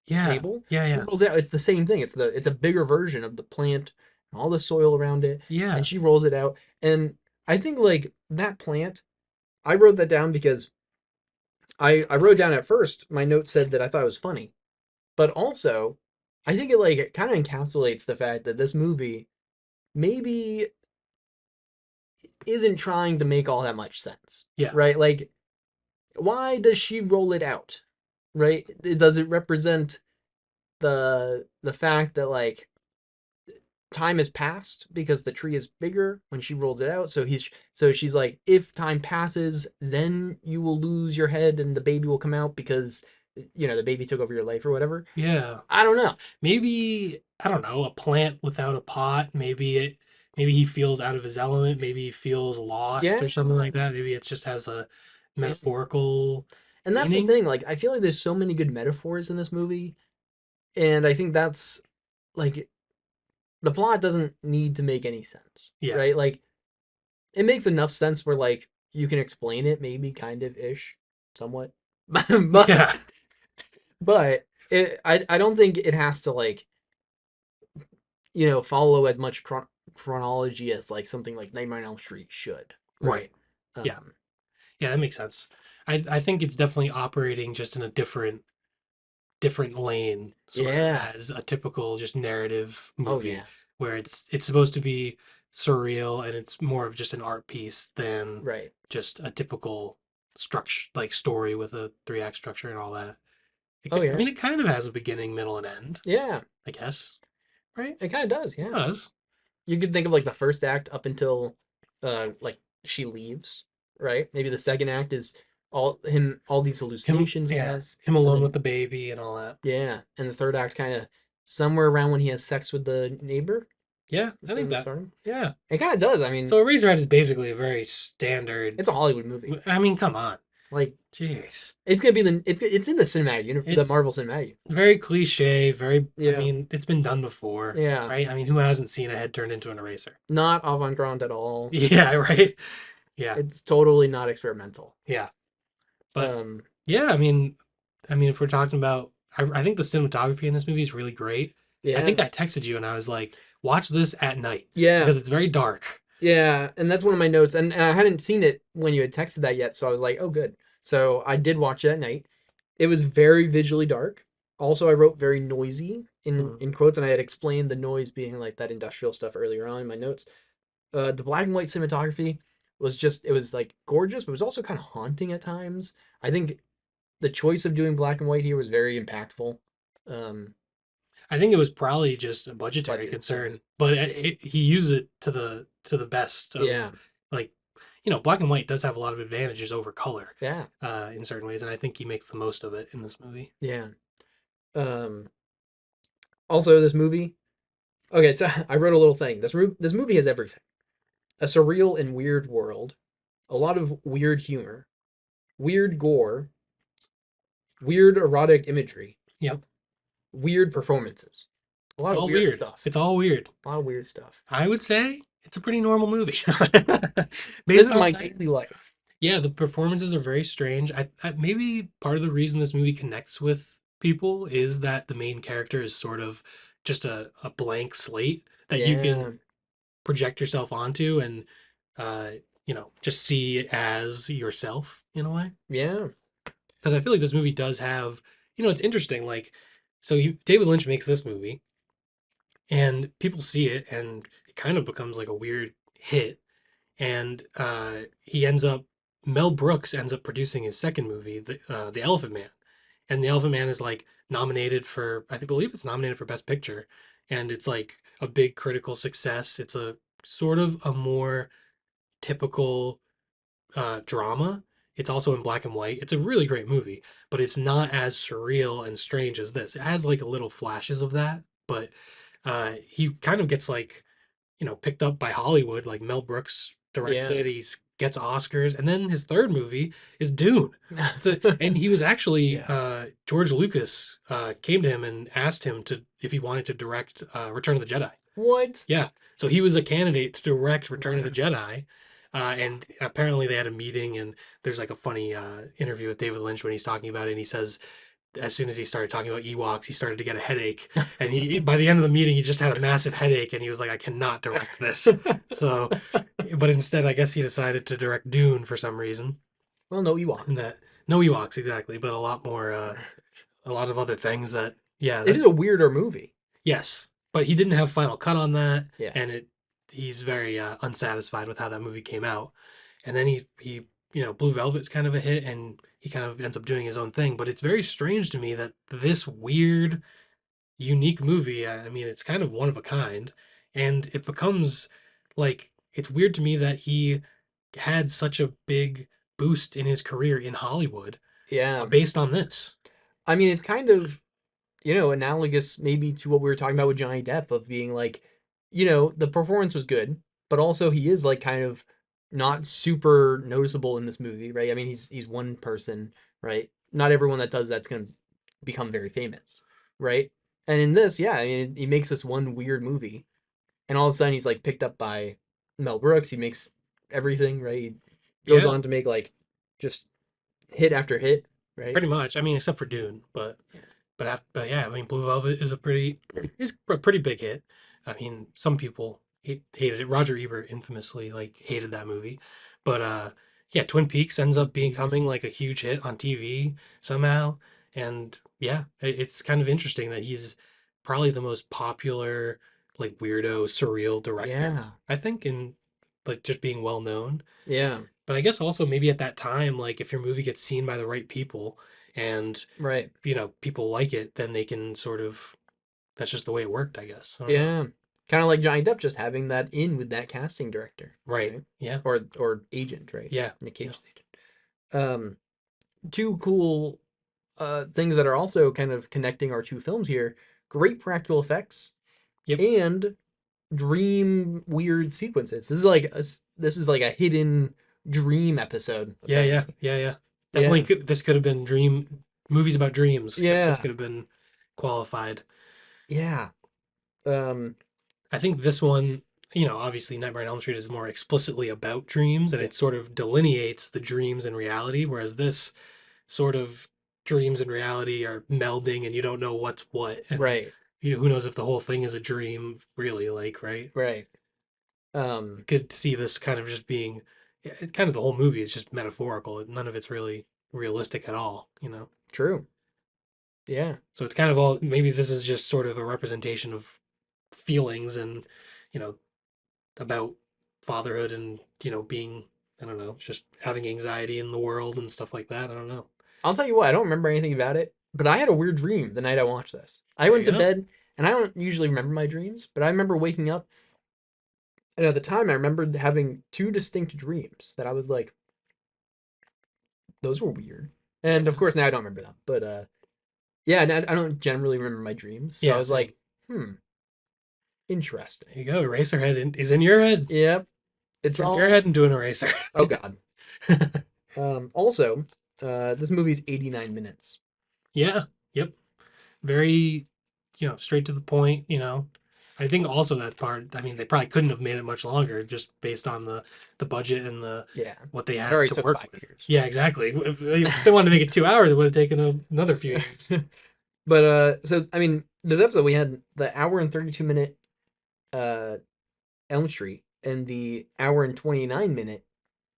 Yeah. table. Yeah. She Yeah. rolls it out. It's the same thing. It's a bigger version of the plant and all the soil around it, Yeah. and she rolls it out. And I think like that plant, I wrote that down because I wrote down at first my note said that I thought it was funny, but also I think it like kind of encapsulates the fact that this movie maybe isn't trying to make all that much sense, Yeah. right? Like, why does she roll it out, right? Does it represent the fact that like time has passed because the tree is bigger when she rolls it out? So she's like, if time passes, then you will lose your head and the baby will come out because the baby took over your life or whatever. Yeah. I don't know. Maybe I don't know, a plant without a pot. Maybe he feels out of his element. Maybe he feels lost Yeah, or something like that. Maybe it just has a yeah. metaphorical And that's the meaning. thing. Like, I feel like there's so many good metaphors in this movie, and I think that's like the plot doesn't need to make any sense, Yeah. right? Like it makes enough sense where like you can explain it maybe kind of ish, somewhat. but Yeah. I don't think it has to like, follow as much chronology as like something like Nightmare on Elm Street should, Right. right? Yeah. Um Yeah, that makes sense. I think it's definitely operating just in a different lane, sort of yeah. as a typical just narrative Oh movie yeah. where it's supposed to be surreal and it's more of just an art piece than Right. just a typical structure like story with a three-act structure and all that. Oh I yeah. mean, it kind of has a beginning, middle, and end, Yeah. I guess, right? It kind of does, It yeah. does. You could think of like the first act up until like she leaves, right? Maybe the second act is all these hallucinations he Yeah, has, him and alone with then the baby and all that. yeah, and the third act kind of somewhere around when he has sex with the neighbor Yeah, I instead think of the that. garden. Yeah. It kind of does. I mean, So Eraserhead is basically a very standard. it's a Hollywood movie. I mean, come on. Like Jeez. it's gonna be it's in the the It's Marvel cinematic. very cliche, very, I Yeah, mean, it's been done before, yeah, right? I mean, who hasn't seen a head turned into an eraser? not avant-garde at all. Yeah, right? Yeah, It's totally not experimental. yeah. But Um, yeah, I mean, if we're talking about, I think the cinematography in this movie is really great. I yeah, think I texted you and I was like, watch this at night yeah. because it's very dark. Yeah, and that's one of my notes, and I hadn't seen it when you had texted that yet, so I was like, "Oh, good." So I did watch it at night. It was very visually dark. Also, I wrote very noisy in Mhm. quotes, and I had explained the noise being like that industrial stuff earlier on in my notes. The black and white cinematography was just it was like gorgeous, but it was also kind of haunting at times. I think the choice of doing black and white here was very impactful. Um, I think it was probably just a budgetary Budget. Yeah. concern, but he used it to the best of Yeah. like, you know, black and white does have a lot of advantages over color Yeah. in certain ways, and I think he makes the most of it in this movie. Yeah. Um, Also, this movie. Okay, so I wrote a little thing. This movie has everything: a surreal and weird world, a lot of weird humor, weird gore, weird erotic imagery, Yep, weird performances, a it's lot of all weird weird. stuff. It's all weird. A lot of weird stuff. I would say it's a pretty normal movie. This Based is on my that, daily life. yeah, the performances are very strange. Maybe part of the reason this movie connects with people is that the main character is sort of just a blank slate that you Yeah. can project yourself onto and uh, you know, just see as yourself in a way. Yeah. Because I feel like this movie does have, you know, it's interesting. Like, David Lynch makes this movie, and people see it, and it kind of becomes like a weird hit. And he ends up, Mel Brooks ends up producing his second movie, the Elephant Man, and the Elephant Man is like nominated for, I believe it's nominated for Best Picture, and it's like a big critical success. It's a sort of a more typical drama. It's also in black and white. It's a really great movie, but it's not as surreal and strange as this. It has like a little flashes of that, but he kind of gets like, you know, picked up by Hollywood. Like Mel Brooks directed Yeah. it. He gets Oscars, and then his third movie is Dune. And he was actually Yeah. George Lucas came to him and asked him to if he wanted to direct Return of the Jedi. What? Yeah. So he was a candidate to direct Return of the Wow. Jedi. And apparently they had a meeting, and there's like a funny interview with David Lynch when he's talking about it. And he says, as soon as he started talking about Ewoks, he started to get a headache. And by the end of the meeting, he just had a massive headache. And he was like, I cannot direct this. So, but instead, I guess he decided to direct Dune for some reason. Well, no Ewok. And that, no Ewoks exactly, but a lot more, a lot of other things that, yeah, It that is a weirder movie. yes, but he didn't have final cut on that, Yeah. and he's very unsatisfied with how that movie came out. And then he you know, Blue Velvet's kind of a hit, and he kind of ends up doing his own thing. But it's very strange to me that this weird, unique movie, I mean, it's kind of one of a kind, and it becomes like it's weird to me that he had such a big boost in his career in Hollywood Yeah. based on this. I mean, it's kind of, analogous maybe to what we were talking about with Johnny Depp of being like, the performance was good, but also he is like kind of not super noticeable in this movie, right? I mean, he's one person, right? Not everyone that does that's gonna become very famous, right? And in this, yeah, I mean, he makes this one weird movie, and all of a sudden he's like picked up by Mel Brooks. He makes everything, right? He goes Yeah, on to make like just hit after hit, right? pretty much. I mean, except for Dune, but Yeah. but yeah, I mean, Blue Velvet is a pretty big hit. I mean, some people hated it. Roger Ebert infamously like hated that movie, but yeah, Twin Peaks ends up Yes. becoming like a huge hit on TV somehow, and yeah, it's kind of interesting that he's probably the most popular like weirdo surreal director Yeah. I think in like just being well known. Yeah. But I guess also maybe at that time, like if your movie gets seen by the right people and Right. you know people like it, then they can sort of that's just the way it worked, I guess. I don't know. Yeah. Kind of like Johnny Depp just having that in with that casting director, Right. right? Yeah. Or agent, right? Yeah. Nick Yeah. Cage's agent. Um, Two cool things that are also kind of connecting our two films here. Great practical effects Yep. and dream weird sequences. This is like a hidden dream episode, Yeah. Yeah. apparently. Yeah. Yeah. Definitely Yeah. could, this could have been movies about dreams. This Yeah. could have been qualified. Yeah. Um, I think this one, you know, obviously Nightmare on Elm Street is more explicitly about dreams and yeah. it sort of delineates the dreams and reality, whereas this sort of dreams and reality are melding and you don't know what's what. And Right. who knows if the whole thing is a dream, really, like, right? Right. You could see this kind of just being, it's kind of the whole movie is just metaphorical. None of it's really realistic at all, you know? True. Yeah. So it's kind of all, maybe this is just sort of a representation of feelings and, you know, about fatherhood and, you know, being, I don't know, just having anxiety in the world and stuff like that. I don't know. I'll tell you what, I don't remember anything about it, but I had a weird dream the night I watched this. I There went you to go. bed And I don't usually remember my dreams, but I remember waking up, and at the time I remembered having two distinct dreams that I was like, those were weird. And of course now I don't remember them. But yeah, I don't generally remember my dreams. So I Yeah, was same. like, hmm, interesting. There you go. Eraserhead is in your head. Yep. It's Turn your head all into an eraser. oh god. Also, this movie's 89 minutes. Yeah. Yep. Very, straight to the point. I think also that part. I mean, they probably couldn't have made it much longer just based on the budget and the Yeah. what they It had already to took work 5 with. years. Yeah, exactly. If they wanted to make it 2 hours, it would have taken another few years. But so I mean, this episode we had the hour and 32-minute uh Elm Street and the hour and 29-minute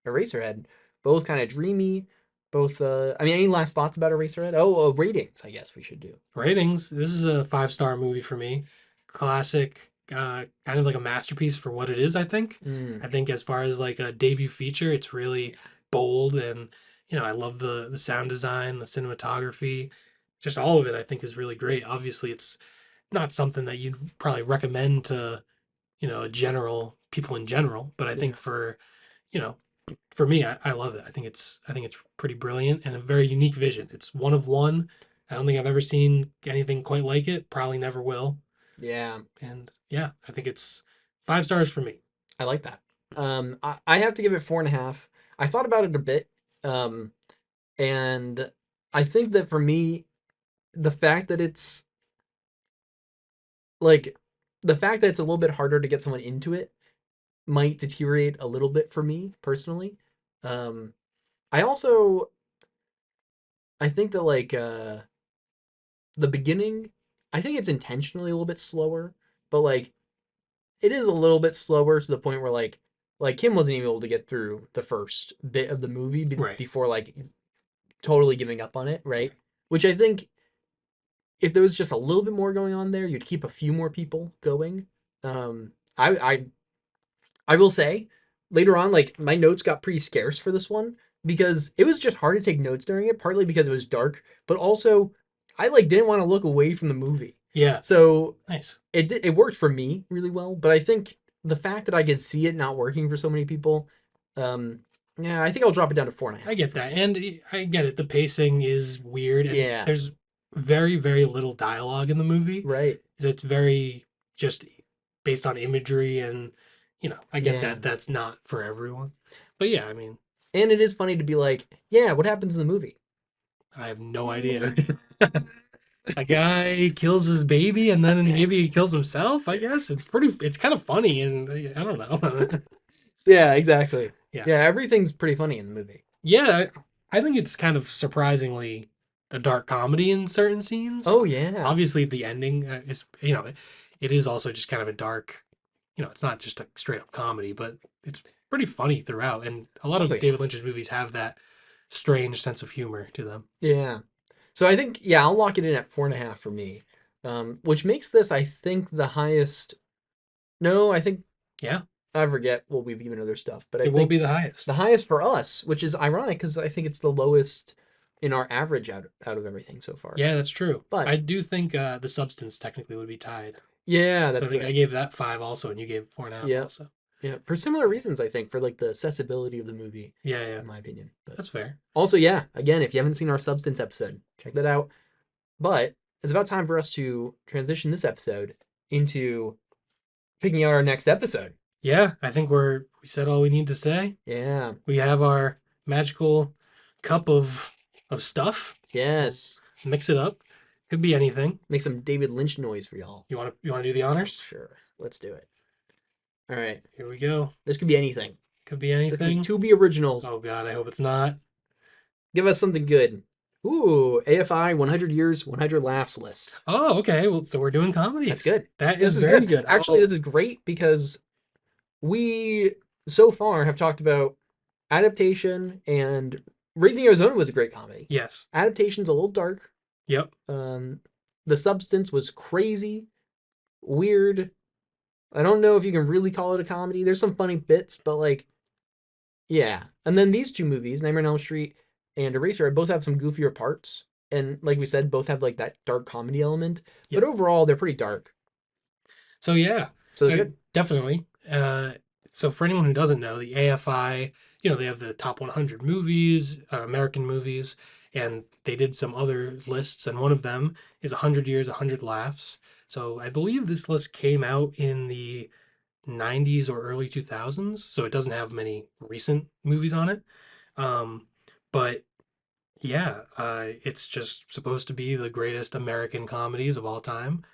Eraserhead, both kind of dreamy. Both I mean, any last thoughts about Eraserhead? Oh, ratings, I guess we should do. Ratings. This is a 5-star movie for me. Classic, kind of like a masterpiece for what it is, I think. Mm, I think as far as like a debut feature, it's really yeah. bold and I love the sound design, the cinematography, just all of it I think is really great. Obviously, it's not something that you'd probably recommend to, a general people in general, but I think Yeah. you know, for me, I love it. I think it's pretty brilliant and a very unique vision. It's one of one. I don't think I've ever seen anything quite like it. Probably never will. Yeah. And yeah, I think it's 5 stars for me. I like that. I have to give it 4.5. I thought about it a bit. Um, and I think that for me, the fact that it's like the fact that it's a little bit harder to get someone into it might deteriorate a little bit for me personally. Um, I also I think that the beginning, I think it's intentionally a little bit slower, but like it is a little bit slower to the point where like Kim wasn't even able to get through the first bit of the movie Right. before like totally giving up on it, Right. right? Which I think if there was just a little bit more going on there, you'd keep a few more people going. I will say later on, like my notes got pretty scarce for this one because it was just hard to take notes during it, partly because it was dark, but also I like didn't want to look away from the movie. Yeah. So Nice. it worked for me really well, but I think the fact that I could see it not working for so many people, um, yeah, I think I'll drop it down to four and a I half get for that. me. And I get it. The pacing is weird and Yeah, there's very, very little dialogue in the movie. right. It's very just based on imagery and I get Yeah. that that's not for everyone. But yeah, I mean, And it is funny to be like, yeah, what happens in the movie? I have no idea. A guy kills his baby and then maybe he kills himself, I guess. It's kind of funny and I don't know. Yeah, exactly. Yeah. Yeah, everything's pretty funny in the movie. Yeah, I think it's kind of surprisingly a dark comedy in certain scenes. Oh yeah. Obviously, the ending is, it is also just kind of a dark, it's not just a straight up comedy, but it's pretty funny throughout. And a lot Oh of yeah. David Lynch's movies have that strange sense of humor to them. Yeah. So I think yeah, I'll lock it in at 4.5 for me. Which makes this, I think, the highest. No, I think Yeah, I forget what we've given other stuff, but I it will think be the highest. the highest for us, which is ironic because I think it's the lowest in our average out of everything so far. Yeah, that's true. But I do think the substance technically would be tied. yeah, So that's I think I right. gave that 5 also, and you gave 4.5 Yeah, also. yeah. For similar reasons, I think, for like the accessibility of the movie, Yeah, yeah, in my opinion. But that's fair. also, yeah, again, if you haven't seen our substance episode, check that out. But it's about time for us to transition this episode into picking out our next episode. Yeah, I think we said all we need to say. Yeah. We have our magical cup of stuff. We'll Yes. mix it up. Could be anything. Make some David Lynch noise for y'all. You want to do the Oh, honors? sure. Let's do it. All right. Here we go. This could be anything. Could be There could be anything. to be originals. Oh God, I hope it's not. Give us something good. Ooh, AFI 100 years, 100 laughs list. Oh, okay. Well, so we're doing That's comedies. good. That is This is very good. good. Actually, this is great because we so far have talked about adaptation, and Raising Arizona was a great comedy. Yes. Adaptation's a little dark. Yep. Um, the substance was crazy, weird. I don't know if you can really call it a comedy. There's some funny bits, but like, yeah. And then these two movies, Nightmare on Elm Street and Eraserhead, both have some goofier parts. and like we said, both have like that dark comedy element, but Yep. overall they're pretty dark. So yeah, So it's good. definitely. So for anyone who doesn't know, the AFI, they have the top 100 movies, American movies, and they did some other lists, and one of them is 100 Years, 100 Laughs. So I believe this list came out in the 90s or early 2000s, so it doesn't have many recent movies on it. Um, but yeah, it's just supposed to be the greatest American comedies of all time.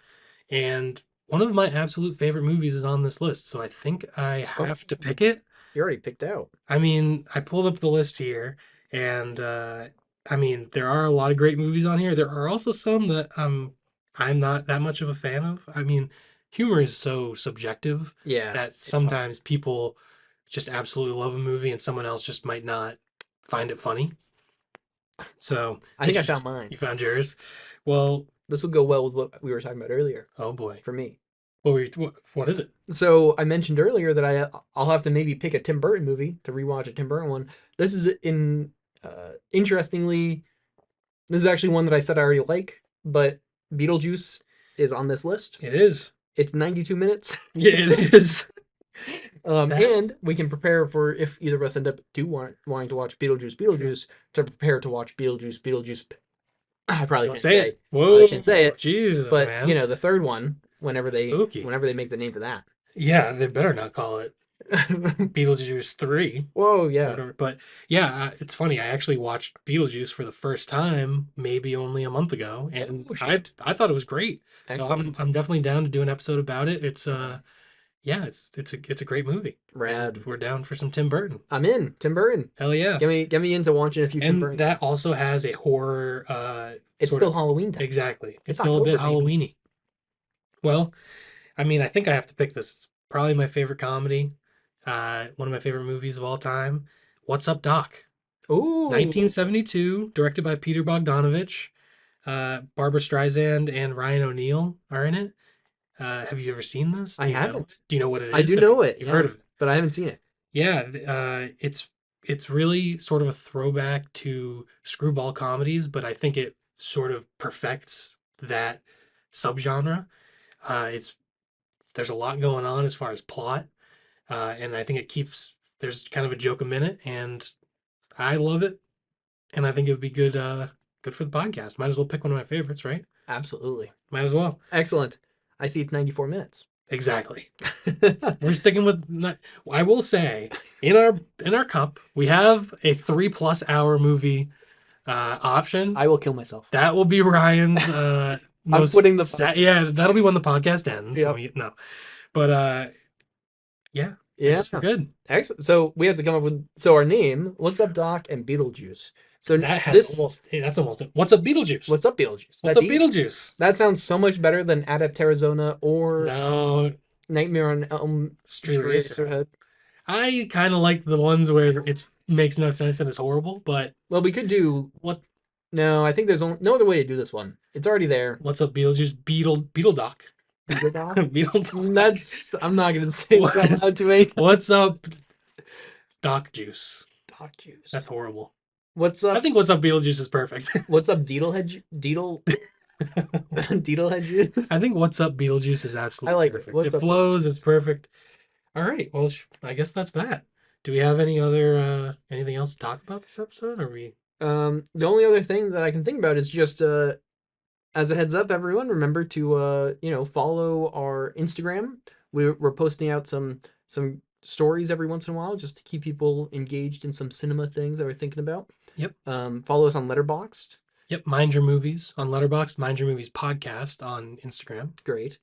And one of my absolute favorite movies is on this list, so I think I Oh, have to pick it. you already picked out. I mean, I pulled up the list here, and I mean, there are a lot of great movies on here. There are also some that I'm not that much of a fan of. I mean, humor is so subjective Yeah, that it's hard. sometimes people just absolutely love a movie, and someone else just might not find it funny. So I think I it's found just mine. you found yours. Well, This will go well with what we were talking about earlier oh boy, for me. what is it? So I mentioned earlier that I'll have to maybe pick a Tim Burton movie to rewatch a Tim Burton one. This is interestingly, this is actually one that I said I already like, but Beetlejuice is on this list. It is. It's 92 minutes. Yeah, it is. That's And we can prepare for if either of us end up wanting to watch Beetlejuice, to prepare to watch Beetlejuice. I probably don't shouldn't say it. say, Whoa, it, Jesus, but man. the third one, Spooky. whenever they make the name for that. Yeah, they better not call it Beetlejuice 3 Whoa, or yeah. whatever. But yeah, it's funny. I actually watched Beetlejuice for the first time maybe only a month ago, and Oh I shit. I thought it was great. So I'm Excellent. I'm definitely down to do an episode about it. It's yeah, it's a great movie, and Rad. we're down for some Tim Burton. I'm in. Tim Burton. Hell yeah. Get me into watching a few Tim And Burton. that also has a horror It's sort still of Halloween time. exactly. It's It's still a bit October, baby. Halloweeny. Well, I mean, I think I have to pick this. It's probably my favorite comedy. One of my favorite movies of all time. What's Up, Doc? Ooh, 1972, directed by Peter Bogdanovich. Barbara Streisand and Ryan O'Neal are in it. Have you ever seen this? I Do you know? haven't. Do you know what it I is? do know it, You've yeah, heard of it? but I haven't seen it. Yeah, it's really sort of a throwback to screwball comedies, but I think it sort of perfects that subgenre. It's there's a lot going on as far as plot, and I think it keeps there's kind of a joke a minute, and I love it, and I think it would be good for the podcast. Might as well pick one of my favorites, right? Absolutely. Might as well. Excellent. I see it's 94 minutes. Exactly. We're sticking with. I will say, in our cup, we have a 3+ hour movie option. I will kill myself. That will be Ryan's I'm most. quitting the podcast. Yeah, that'll be when the podcast ends. Yep. No, but yeah, I Yeah. guess we're good. Excellent. So we have to come up with our name. What's up, Doc, and Beetlejuice. So That has this. almost. Hey, that's almost it. What's up, Beetlejuice? What's up, Beetlejuice? What's That's up, easy. Beetlejuice? That sounds so much better than Adapt Arizona or No, Nightmare on Elm Street Racer. Eraserhead. I kind of like the ones where it makes no sense and it's horrible, but Well, we could do. what? No, I think there's no other way to do this one. It's already there. What's up, Beetlejuice? Beetle Doc. Beetle Doc? Beetle Doc. That's. I'm not gonna say this out loud to me. What's up, Doc Juice? Doc Juice. That's horrible. What's I up? think What's Up, Beetlejuice is perfect. What's up, Deedlehead Juice? I think What's Up, Beetlejuice is I absolutely like it. perfect. What's It up? flows. It's perfect. All right. Well, I guess that's that. Do we have any other anything else to talk about this episode? Or we? The only other thing that I can think about is just as a heads up, everyone, remember to follow our Instagram. We're posting out some stories every once in a while just to keep people engaged in some cinema things that we're thinking about. Yep. Follow us on Letterboxd. Yep. Mind Your Movies on Letterboxd. Mind Your Movies podcast on Instagram. Great.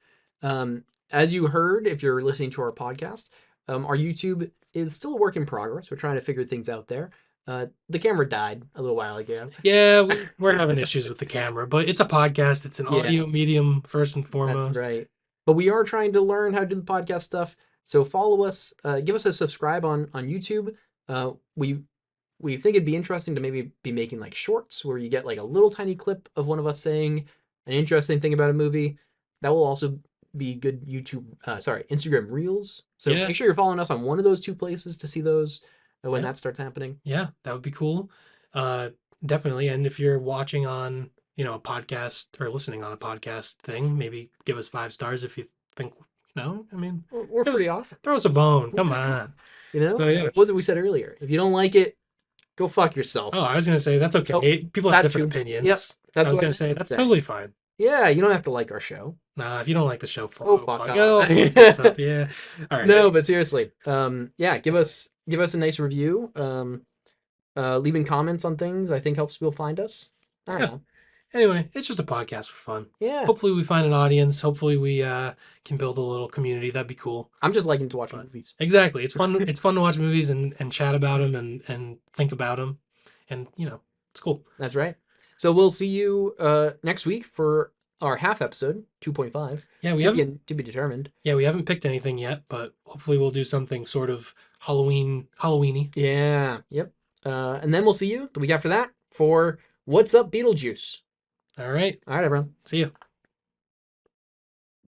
As you heard, if you're listening to our podcast, our YouTube is still a work in progress. We're trying to figure things out there. The camera died a little while ago. Yeah, we're having issues with the camera, but it's a podcast. It's an Yeah. audio medium first and foremost. That's right. But we are trying to learn how to do the podcast stuff. So follow us. Give us a subscribe on YouTube. We think it'd be interesting to maybe be making like shorts where you get like a little tiny clip of one of us saying an interesting thing about a movie. That will also be good Instagram Reels. So Yeah. make sure you're following us on one of those two places to see those when Yeah. that starts happening. Yeah, that would be cool. Definitely. And if you're watching on a podcast or listening on a podcast thing, maybe give us 5 stars if you think, I mean, We're give us, pretty awesome. throw us a bone. Come Yeah. on. You know, So yeah. what was it we said earlier? If you don't like it, go fuck Oh, yourself. I was gonna say that's Oh, okay. People have that different too. Yep, opinions. I that's was what I gonna meant say to that's say. totally fine. Yeah, you don't have to like our show. Nah, if you don't like the show, Oh, fuck fuck off. yourself. Yeah. All right. No, but seriously, yeah, give us a nice review. Leaving comments on things I think helps people find us. I don't Yeah. know. Anyway, it's just a podcast for fun. Yeah, Hopefully we find an audience. Hopefully we can build a little community. That'd be cool. I'm just liking to watch But movies. exactly, it's fun. It's fun to watch movies and chat about them and think about them, and it's cool. That's right. So we'll see you next week for our half episode 2.5. Yeah, we haven't. To be determined. Yeah, we haven't picked anything yet, but hopefully we'll do something sort of Halloweeny. Yeah. Yep. And then we'll see you the week after that for What's Up Beetlejuice. All right. All right, everyone. See you.